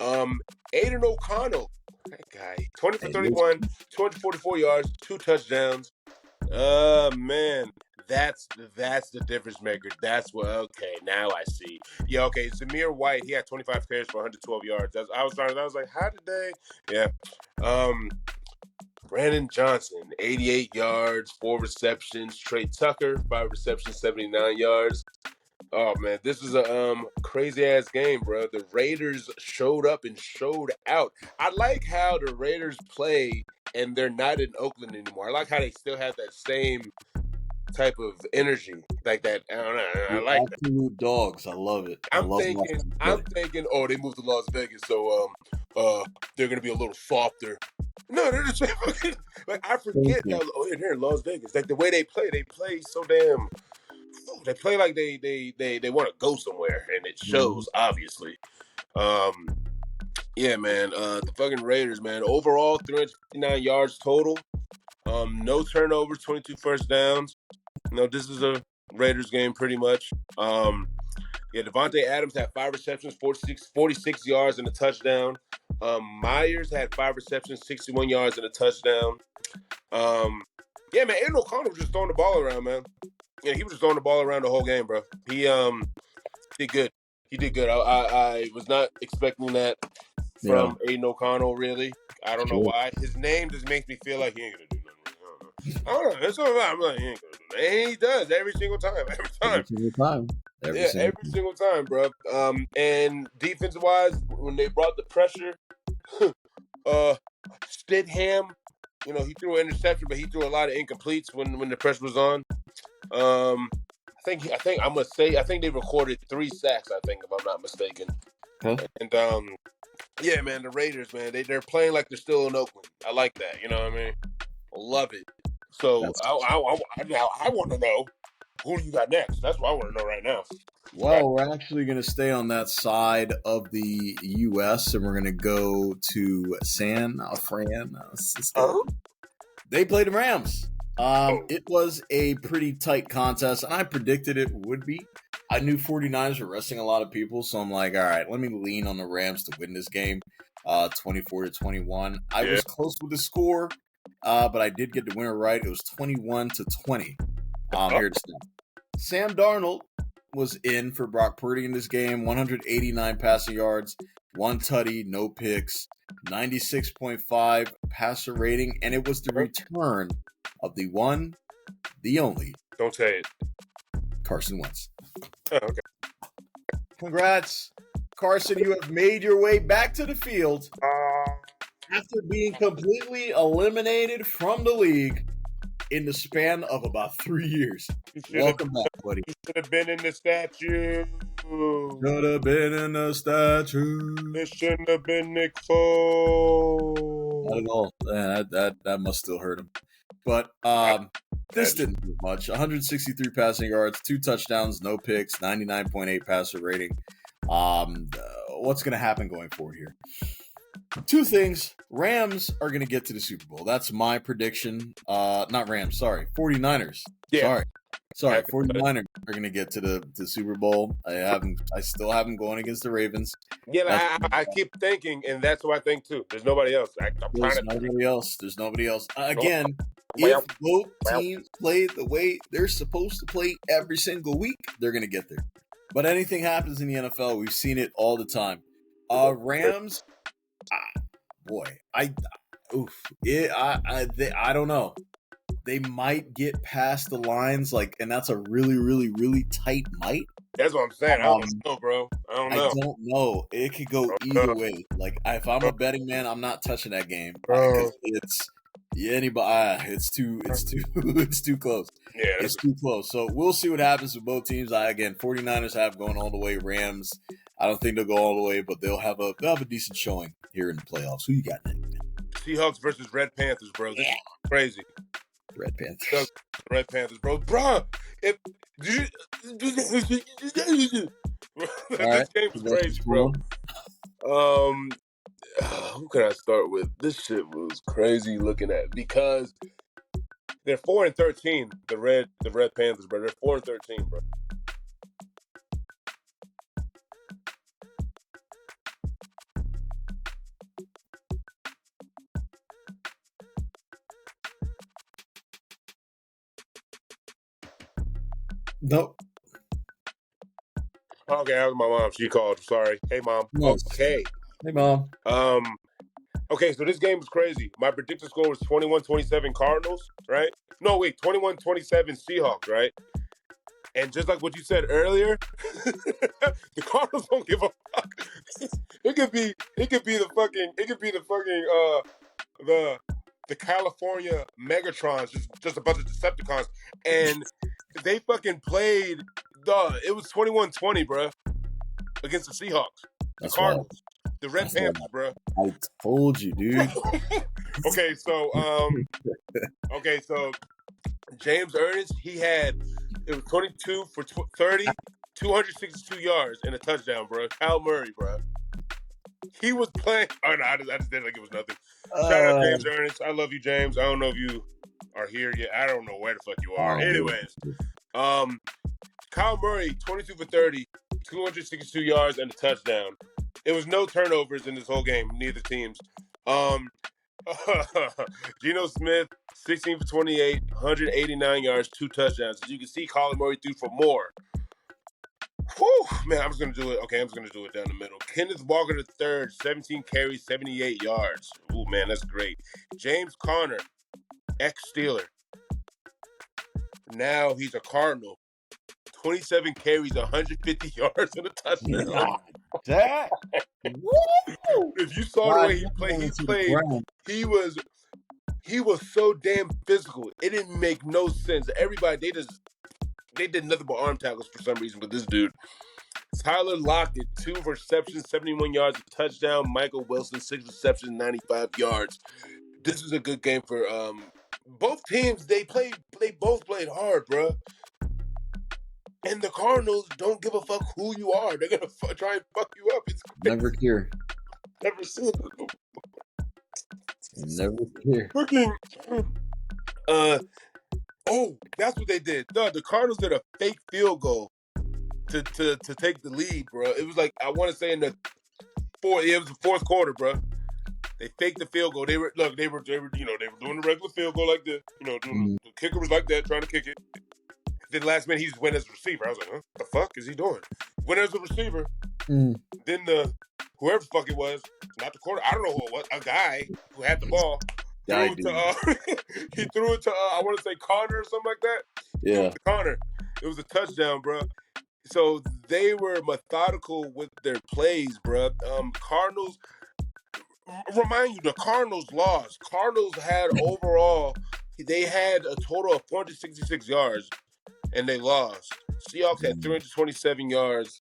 Aiden O'Connell, that guy, 20 for 31, 244 yards, 2 touchdowns. Man, that's the difference maker. That's what. Okay, now I see. Yeah, okay. Zamir White, he had 25 carries for 112 yards. I was like, how did they? Yeah. Brandon Johnson, 88 yards, 4 receptions. Trey Tucker, 5 receptions, 79 yards. Oh, man, this is a crazy-ass game, bro. The Raiders showed up and showed out. I like how the Raiders play, and they're not in Oakland anymore. I like how they still have that same type of energy, like that. I don't know. I like absolute that. Dogs. I love it. I'm thinking, oh, they moved to Las Vegas, so they're gonna be a little softer. No, they're just like I forget now. Oh, they're in Las Vegas. Like the way they play so damn. They play like they want to go somewhere, and it shows obviously. Yeah, man. The fucking Raiders, man. Overall, 359 yards total. No turnovers, 22 first downs. No, this is a Raiders game pretty much. Yeah, Devontae Adams had 5 receptions, 46 yards and a touchdown. Myers had 5 receptions, 61 yards and a touchdown. Yeah, man, Aiden O'Connell was just throwing the ball around, man. Yeah, he was just throwing the ball around the whole game, bro. He did good. He did good. I was not expecting that from Aiden O'Connell, really. I don't know why. His name just makes me feel like he ain't gonna do nothing. I don't know. That's what I'm like. He ain't gonna do nothing. And he does every single time. Every single time, bro. And defensive wise, when they brought the pressure, Stidham, he threw an interception, but he threw a lot of incompletes when the pressure was on. I think I think they recorded 3 sacks. I think, if I'm not mistaken. Okay. And yeah, man, the Raiders, man, they're playing like they're still in Oakland. I like that. You know what I mean? I love it. So I want to know, who do you got next? That's what I want to know right now. Well, we're actually going to stay on that side of the U.S. and we're going to go to San Francisco. They played the Rams. It was a pretty tight contest, and I predicted it would be. I knew 49ers were resting a lot of people, so I'm like, all right, let me lean on the Rams to win this game, 24-21. I was close with the score, but I did get the winner right. It was 21-20. Here to start. Sam Darnold was in for Brock Purdy in this game. 189 passing yards, 1 tutty, no picks, 96.5 passer rating, and it was the return of the one, the only. Don't say it. Carson Wentz. Oh, okay. Congrats, Carson. You have made your way back to the field after being completely eliminated from the league in the span of about 3 years. Welcome back, buddy. You should have been in the statue. Should have been in the statue. It shouldn't have been Nick Foles. Not at all. That must still hurt him. But this didn't do much. 163 passing yards, 2 touchdowns, no picks, 99.8 passer rating. What's going to happen going forward here? 2 things. Rams are going to get to the Super Bowl. That's my prediction. Not Rams, sorry. 49ers. Yeah. Sorry. 49ers are going to get to the Super Bowl. I still have them going against the Ravens. Yeah, I keep thinking, and that's what I think too. There's nobody else. There's nobody else. Again, if both teams play the way they're supposed to play every single week, they're going to get there. But anything happens in the NFL. We've seen it all the time. Rams, I don't know. They might get past the lines, and that's a really, really, really tight might. That's what I'm saying. I don't know, bro. I don't know. It could go either way. If I'm a betting man, I'm not touching that game because it's too close. Yeah, it's too close. So we'll see what happens with both teams. 49ers have going all the way. Rams, I don't think they'll go all the way, but they'll have a decent showing here in the playoffs. Who you got next? Seahawks versus Red Panthers, bro. This is crazy. Red Panthers. Red Panthers, bro. Bruh, this game was crazy, bro. Who can I start with? This shit was crazy looking at because they're 4-13. The Red Panthers, bro. They're 4-13, bro. Nope. Okay, that was my mom. She called. Sorry. Hey, Mom. Nice. Okay. Hey, Mom. Okay, so this game was crazy. My predicted score was 21-27 Cardinals, right? No, wait, 21-27 Seahawks, right? And just like what you said earlier, the Cardinals don't give a fuck. It could be the California Megatrons, just a bunch of Decepticons, and they fucking played. It was 21-20, bro, against the Seahawks. The Cardinals. Wild. The Red Panthers, bro. I told you, dude. Okay, so James Ernest, it was 22 for 30, 262 yards and a touchdown, bro. Kyle Murray, bro. He was playing. Oh no, I just did like it was nothing. Shout out James Ernest. I love you, James. I don't know if you are here yet. I don't know where the fuck you are. Anyways, Kyle Murray, 22 for 30, 262 yards and a touchdown. It was no turnovers in this whole game, neither teams. Geno Smith, 16 for 28, 189 yards, 2 touchdowns. As you can see, Colin Murray threw for more. Whew, man, I'm just going to do it. Okay, I'm just going to do it down the middle. Kenneth Walker III, 17 carries, 78 yards. Ooh, man, that's great. James Conner, ex-Steeler. Now he's a Cardinal. 27 carries, 150 yards, and a touchdown. That. If you saw the way he played, he was so damn physical. It didn't make no sense. Everybody, they did nothing but arm tackles for some reason with this dude. Tyler Lockett, 2 receptions, 71 yards, a touchdown. Michael Wilson, 6 receptions, 95 yards. This was a good game for both teams. They both played hard, bro. And the Cardinals don't give a fuck who you are. They're gonna try and fuck you up. It's crazy. Never care. Never seen it. Never care. Fucking. Oh, that's what they did. No, the Cardinals did a fake field goal to take the lead, bro. It was like, I want to say it was the fourth quarter, bro. They faked the field goal. They were doing the regular field goal like this. The kicker was like that, trying to kick it. Then last minute he just went as a receiver. I was like, huh? What the fuck is he doing? Went as a receiver. Then whoever the fuck it was, not the quarter, I don't know who it was, a guy who had the ball. He threw it to I want to say Connor or something like that. Yeah. Connor. It was a touchdown, bro. So they were methodical with their plays, bro. Cardinals, remind you, the Cardinals lost. Cardinals had overall, they had a total of 466 yards. And they lost. Seahawks had 327 yards.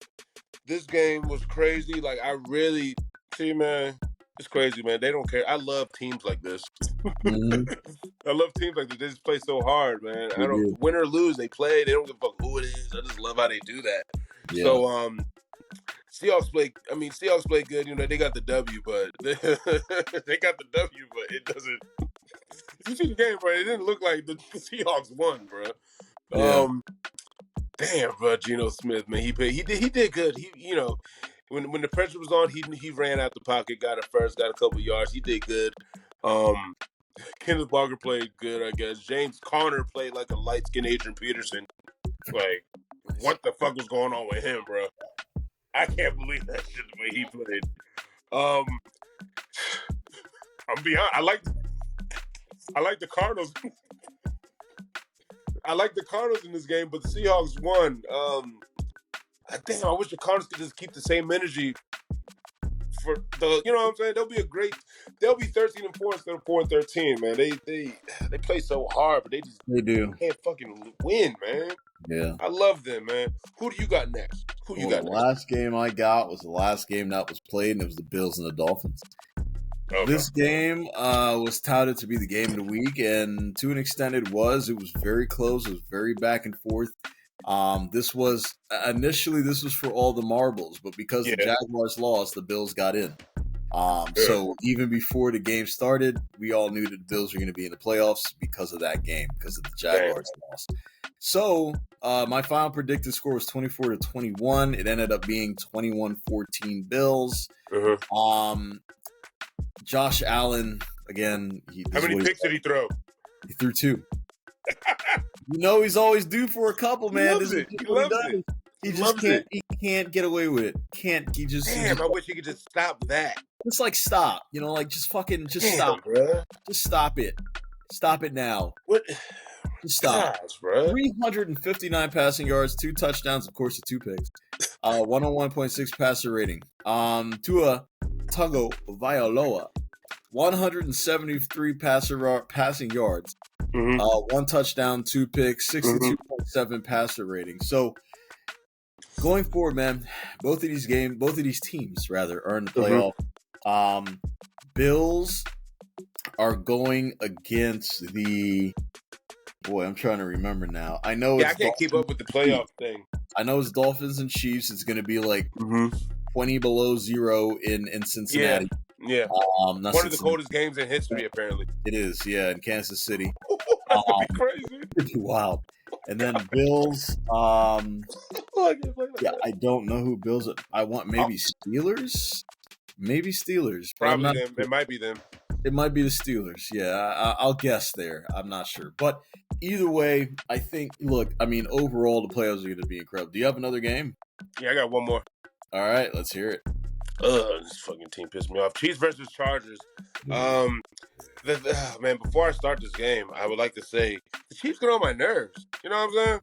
This game was crazy. Like, man, it's crazy, man. They don't care. I love teams like this. I love teams like this. They just play so hard, man. Win or lose, they play. They don't give a fuck who it is. I just love how they do that. Yeah. So, Seahawks play good. They got the W, but it doesn't. You see the game, bro? It didn't look like the Seahawks won, bro. Yeah. Damn, bro, Geno Smith, man, he did good. When the pressure was on, he ran out the pocket, got it first, got a couple yards. He did good. Kenneth Walker played good, I guess. James Conner played like a light-skinned Adrian Peterson. Like, what the fuck was going on with him, bro? I can't believe that shit the way he played. I'm being honest. I like the Cardinals. I like the Cardinals in this game, but the Seahawks won. Damn, I wish the Cardinals could just keep the same energy for the. You know what I'm saying? They'll be 13-4 instead of 4-13, man. They play so hard, but they can't fucking win, man. Yeah, I love them, man. Who do you got next? The last game I got was the last game that was played, and it was the Bills and the Dolphins. Okay. This game was touted to be the game of the week, and to an extent it was. It was very close. It was very back and forth. This was for all the marbles, but because the Jaguars lost, the Bills got in. So even before the game started, we all knew that the Bills were going to be in the playoffs because of that game, because of the Jaguars loss. So my final predicted score was 24-21. It ended up being 21-14 Bills. Josh Allen, again. How many picks did he throw? He threw 2. He's always due for a couple, man. He loves it. He can't get away with it. I wish he could just stop that. Just stop. Just stop. Bro. Just stop it. Stop it now. What? Just stop. Gosh, bro. 359 passing yards, 2 touchdowns, of course, 2 picks. 101.6 passer rating. Tua Tagovailoa, 173 passing yards, 1 touchdown, 2 picks, 62.7 passer rating. So going forward, man, both of these teams are in the playoff. Bills are going against the. Boy, I'm trying to remember now. I know. I can't keep up with the playoff thing. I know it's Dolphins and Chiefs. It's going to be like 20 below 0 in Cincinnati. Yeah. One of the coldest games in history, apparently. It is, yeah, in Kansas City. That would be crazy. It'd be wild. And then Bills. I don't know who Bills. I want maybe Steelers. Maybe Steelers. Probably them. It might be them. It might be the Steelers. Yeah, I'll guess there. I'm not sure. But either way, I think, look, I mean, overall, the playoffs are going to be incredible. Do you have another game? Yeah, I got one more. All right, let's hear it. This fucking team pissed me off. Chiefs versus Chargers. Man, before I start this game, I would like to say the Chiefs get on my nerves. You know what I'm saying?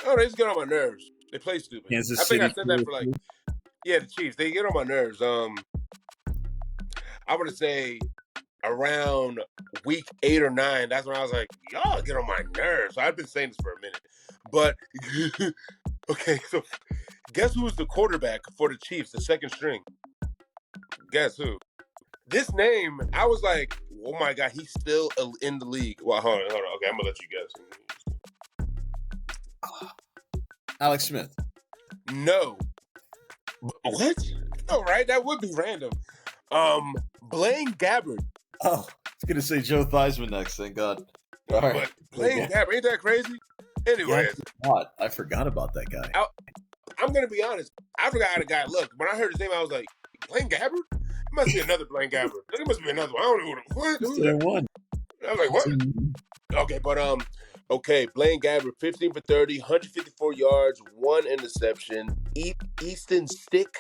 Oh, they just get on my nerves. They play stupid. Kansas I think City. I said that for like, yeah, the Chiefs. They get on my nerves. I would say around week 8 or 9. That's when I was like, y'all get on my nerves. I've been saying this for a minute, but okay. So, guess who was the quarterback for the Chiefs, the second string? Guess who? This name, I was like, oh my God, he's still in the league. Well, hold on. Okay, I'm gonna let you guess. Alex Smith. No. What? No, right? That would be random. Blaine Gabbert. Oh, I was gonna say Joe Theismann next. Thank God. All right. But Blaine Gabbert, ain't that crazy? Anyways, I forgot about that guy. I'm gonna be honest. I forgot how the guy looked. When I heard his name, I was like, Blaine Gabbert? It must be another Blaine Gabbert. It must be another one. I don't know who's that. One. I was like, what? Okay, but Blaine Gabbert, 15 for 30, 154 yards, 1 interception. Easton Stick,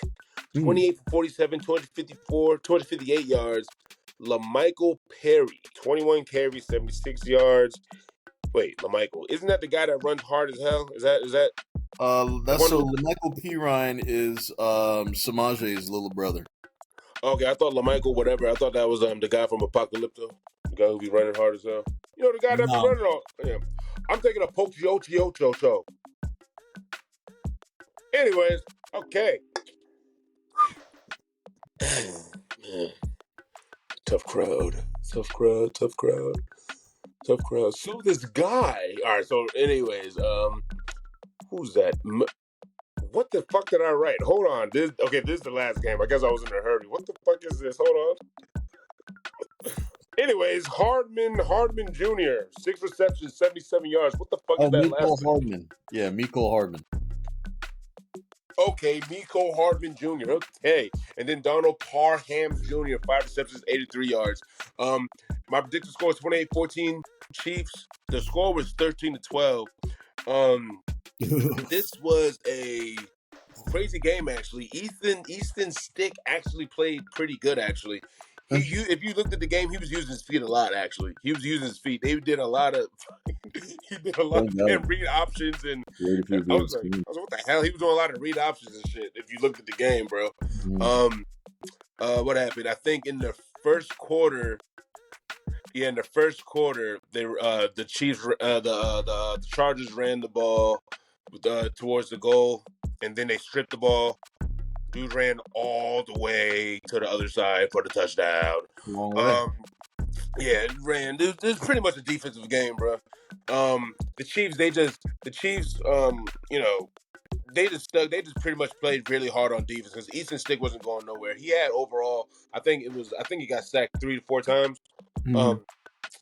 28 for 47, 258 yards. LaMichael Perry, 21 carries, 76 yards. Wait, LaMichael, isn't that the guy that runs hard as hell? Is that? That's so. LaMichael Pirine is Samaje's little brother. Okay, I thought LaMichael whatever. I thought that was the guy from Apocalypto, the guy who be running hard as hell. You know, the guy that be running all. Yeah, I'm thinking of Pochiocho. Anyways, okay. Tough crowd. So this guy. All right. So, anyways, who's that? What the fuck did I write? Hold on. This is the last game. I guess I was in a hurry. What the fuck is this? Hold on. Anyways, Hardman Jr. 6 receptions, 77 yards. What the fuck is that last Hardman. Yeah, Mecole Hardman. Okay, Mecole Hardman Jr. Okay. And then Donald Parham Jr., 5 receptions, 83 yards. My predicted score is 28-14 Chiefs. The score was 13-12. This was a crazy game, actually. Easton Stick actually played pretty good, actually. If you looked at the game, he was using his feet a lot, actually. He was using his feet. They did a lot of read options. And I was like, what the hell? He was doing a lot of read options and shit, if you looked at the game, bro. What happened? I think in the first quarter, they the Chiefs, the Chargers ran the ball towards the goal, and then they stripped the ball. Dude ran all the way to the other side for the touchdown. Yeah, it ran. This is pretty much a defensive game, bro. The Chiefs, they just pretty much played really hard on defense because Easton Stick wasn't going nowhere. He had overall, I think he got sacked 3 to 4 times.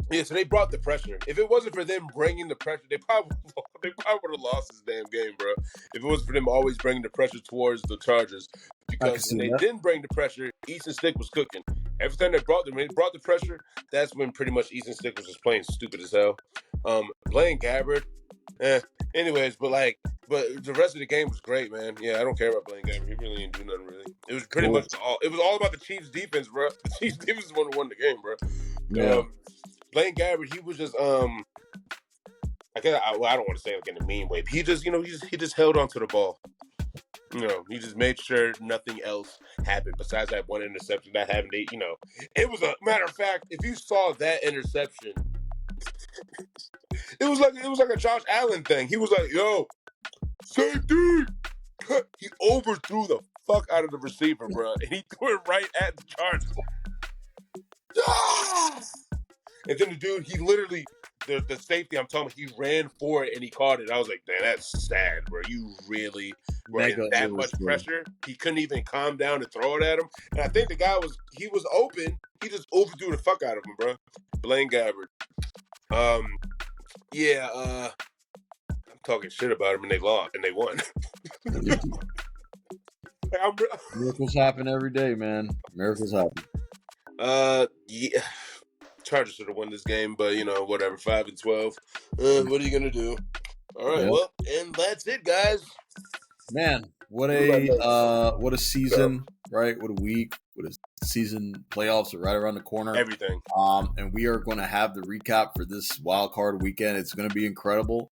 Yeah, so they brought the pressure. If it wasn't for them bringing the pressure, they probably would have lost this damn game, bro. If it wasn't for them always bringing the pressure towards the Chargers, because when they didn't bring the pressure, Easton Stick was cooking. Every time when they brought the pressure, that's when pretty much Easton Stick was just playing stupid as hell. Blaine Gabbert, anyways, but the rest of the game was great, man. Yeah, I don't care about Blaine Gabbert. He really didn't do nothing really. It was pretty much all about the Chiefs defense, bro. The Chiefs defense is the one who won the game, bro. Yeah. Blaine Gabbert, he was just I don't want to say it like in a mean way, but he just held on to the ball. You know, he just made sure nothing else happened besides that one interception that happened. It was a matter of fact, if you saw that interception, it was like a Josh Allen thing. He was like, "Yo, safety!" He overthrew the fuck out of the receiver, bro, and he threw it right at the Chargers. And then the dude, he literally, the safety I'm talking about, he ran for it and he caught it. I was like, man, that's sad, bro. You really were in that much pressure. He couldn't even calm down to throw it at him. And I think the guy was open. He just overthrew the fuck out of him, bro. Blaine Gabbert. I'm talking shit about him and they lost and they won. Miracles happen every day, man. Miracles happen. Yeah. Chargers should have won this game, but whatever. 5-12. What are you gonna do? All right. Yep. Well, and that's it, guys. Man, what a season, right? What a week. What a season. Playoffs are right around the corner. Everything. And we are going to have the recap for this wild card weekend. It's going to be incredible.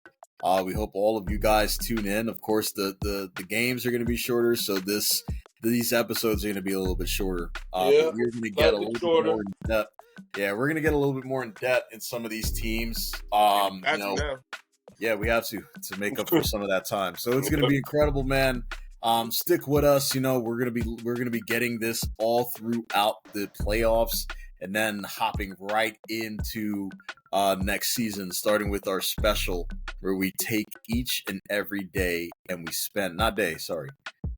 We hope all of you guys tune in. Of course, the games are going to be shorter, so these episodes are going to be a little bit shorter. But we're going to get a little bit more in depth. Yeah, we're going to get a little bit more in depth in some of these teams. Yeah, we have to make up for some of that time. So it's going to be incredible, man. Stick with us. We're going to be getting this all throughout the playoffs, and then hopping right into next season, starting with our special where we take each and every day and we spend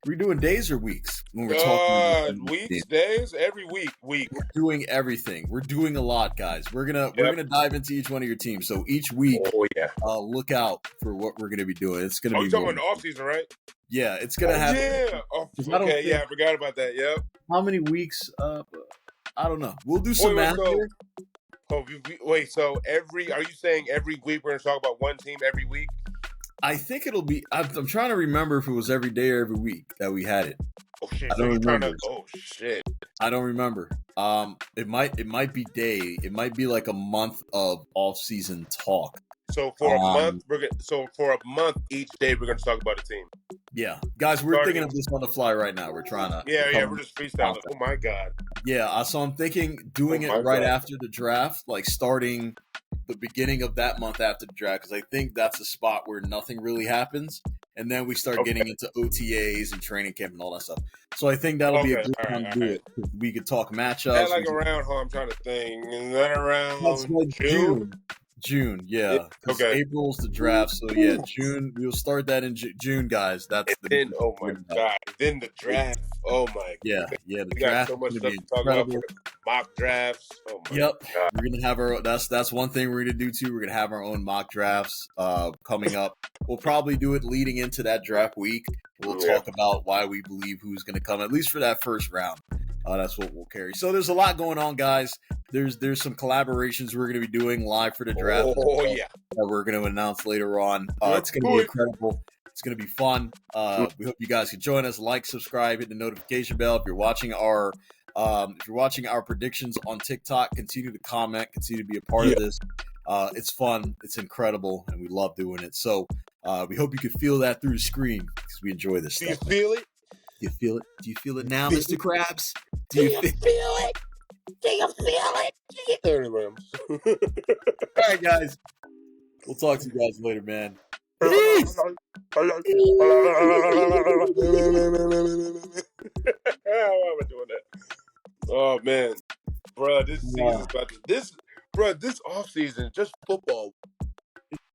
We're doing days or weeks when we're talking weeks, days, every week. We're doing everything. We're doing a lot, guys. We're gonna dive into each one of your teams. So each week, look out for what we're gonna be doing. It's gonna be. You talking about the off season, right? Yeah, it's gonna happen. I forgot about that. Yep. How many weeks? I don't know. We'll do some math here. Wait. So are you saying every week we're gonna talk about one team every week? I think it'll be. I'm trying to remember if it was every day or every week that we had it. Oh shit! I don't remember. Oh shit! I don't remember. It might be day. It might be like a month of off-season talk. So for a month, each day we're gonna talk about a team. Yeah, guys, we're thinking of this on the fly right now. We're trying to. Yeah, we're just freestyling. Oh my god. Yeah, so I'm thinking doing it right after the draft, like starting the beginning of that month after the draft, because I think that's a spot where nothing really happens, and then we start getting into OTAs and training camp and all that stuff. So I think that'll be a good time to do it. We could talk matchups. Around how I'm trying to think. Is that around June, yeah. April's the draft, so yeah, June. We'll start that in June, guys. That's oh my god! Then the draft. Oh my god! Yeah. The we draft. Got so much stuff to talk about for the mock drafts. Oh my god! We're gonna have our. That's one thing we're gonna do too. We're gonna have our own mock drafts coming up. We'll probably do it leading into that draft week. We'll talk about why we believe who's gonna come, at least for that first round. That's what we'll carry. So there's a lot going on, guys. There's some collaborations we're going to be doing live for the draft. That we're going to announce later on. It's going to be incredible. It's going to be fun. We hope you guys can join us. Like, subscribe, hit the notification bell. If you're watching our predictions on TikTok, continue to comment, continue to be a part of this. It's fun. It's incredible, and we love doing it. So we hope you can feel that through the screen because we enjoy this stuff. Do you feel it? Do you feel it? Do you feel it now, Mr. Krabs? Do you feel it? Do you feel it? All right, guys. We'll talk to you guys later, man. Peace. Why am I doing that? Oh man, bro, this season's about to, this off season, just football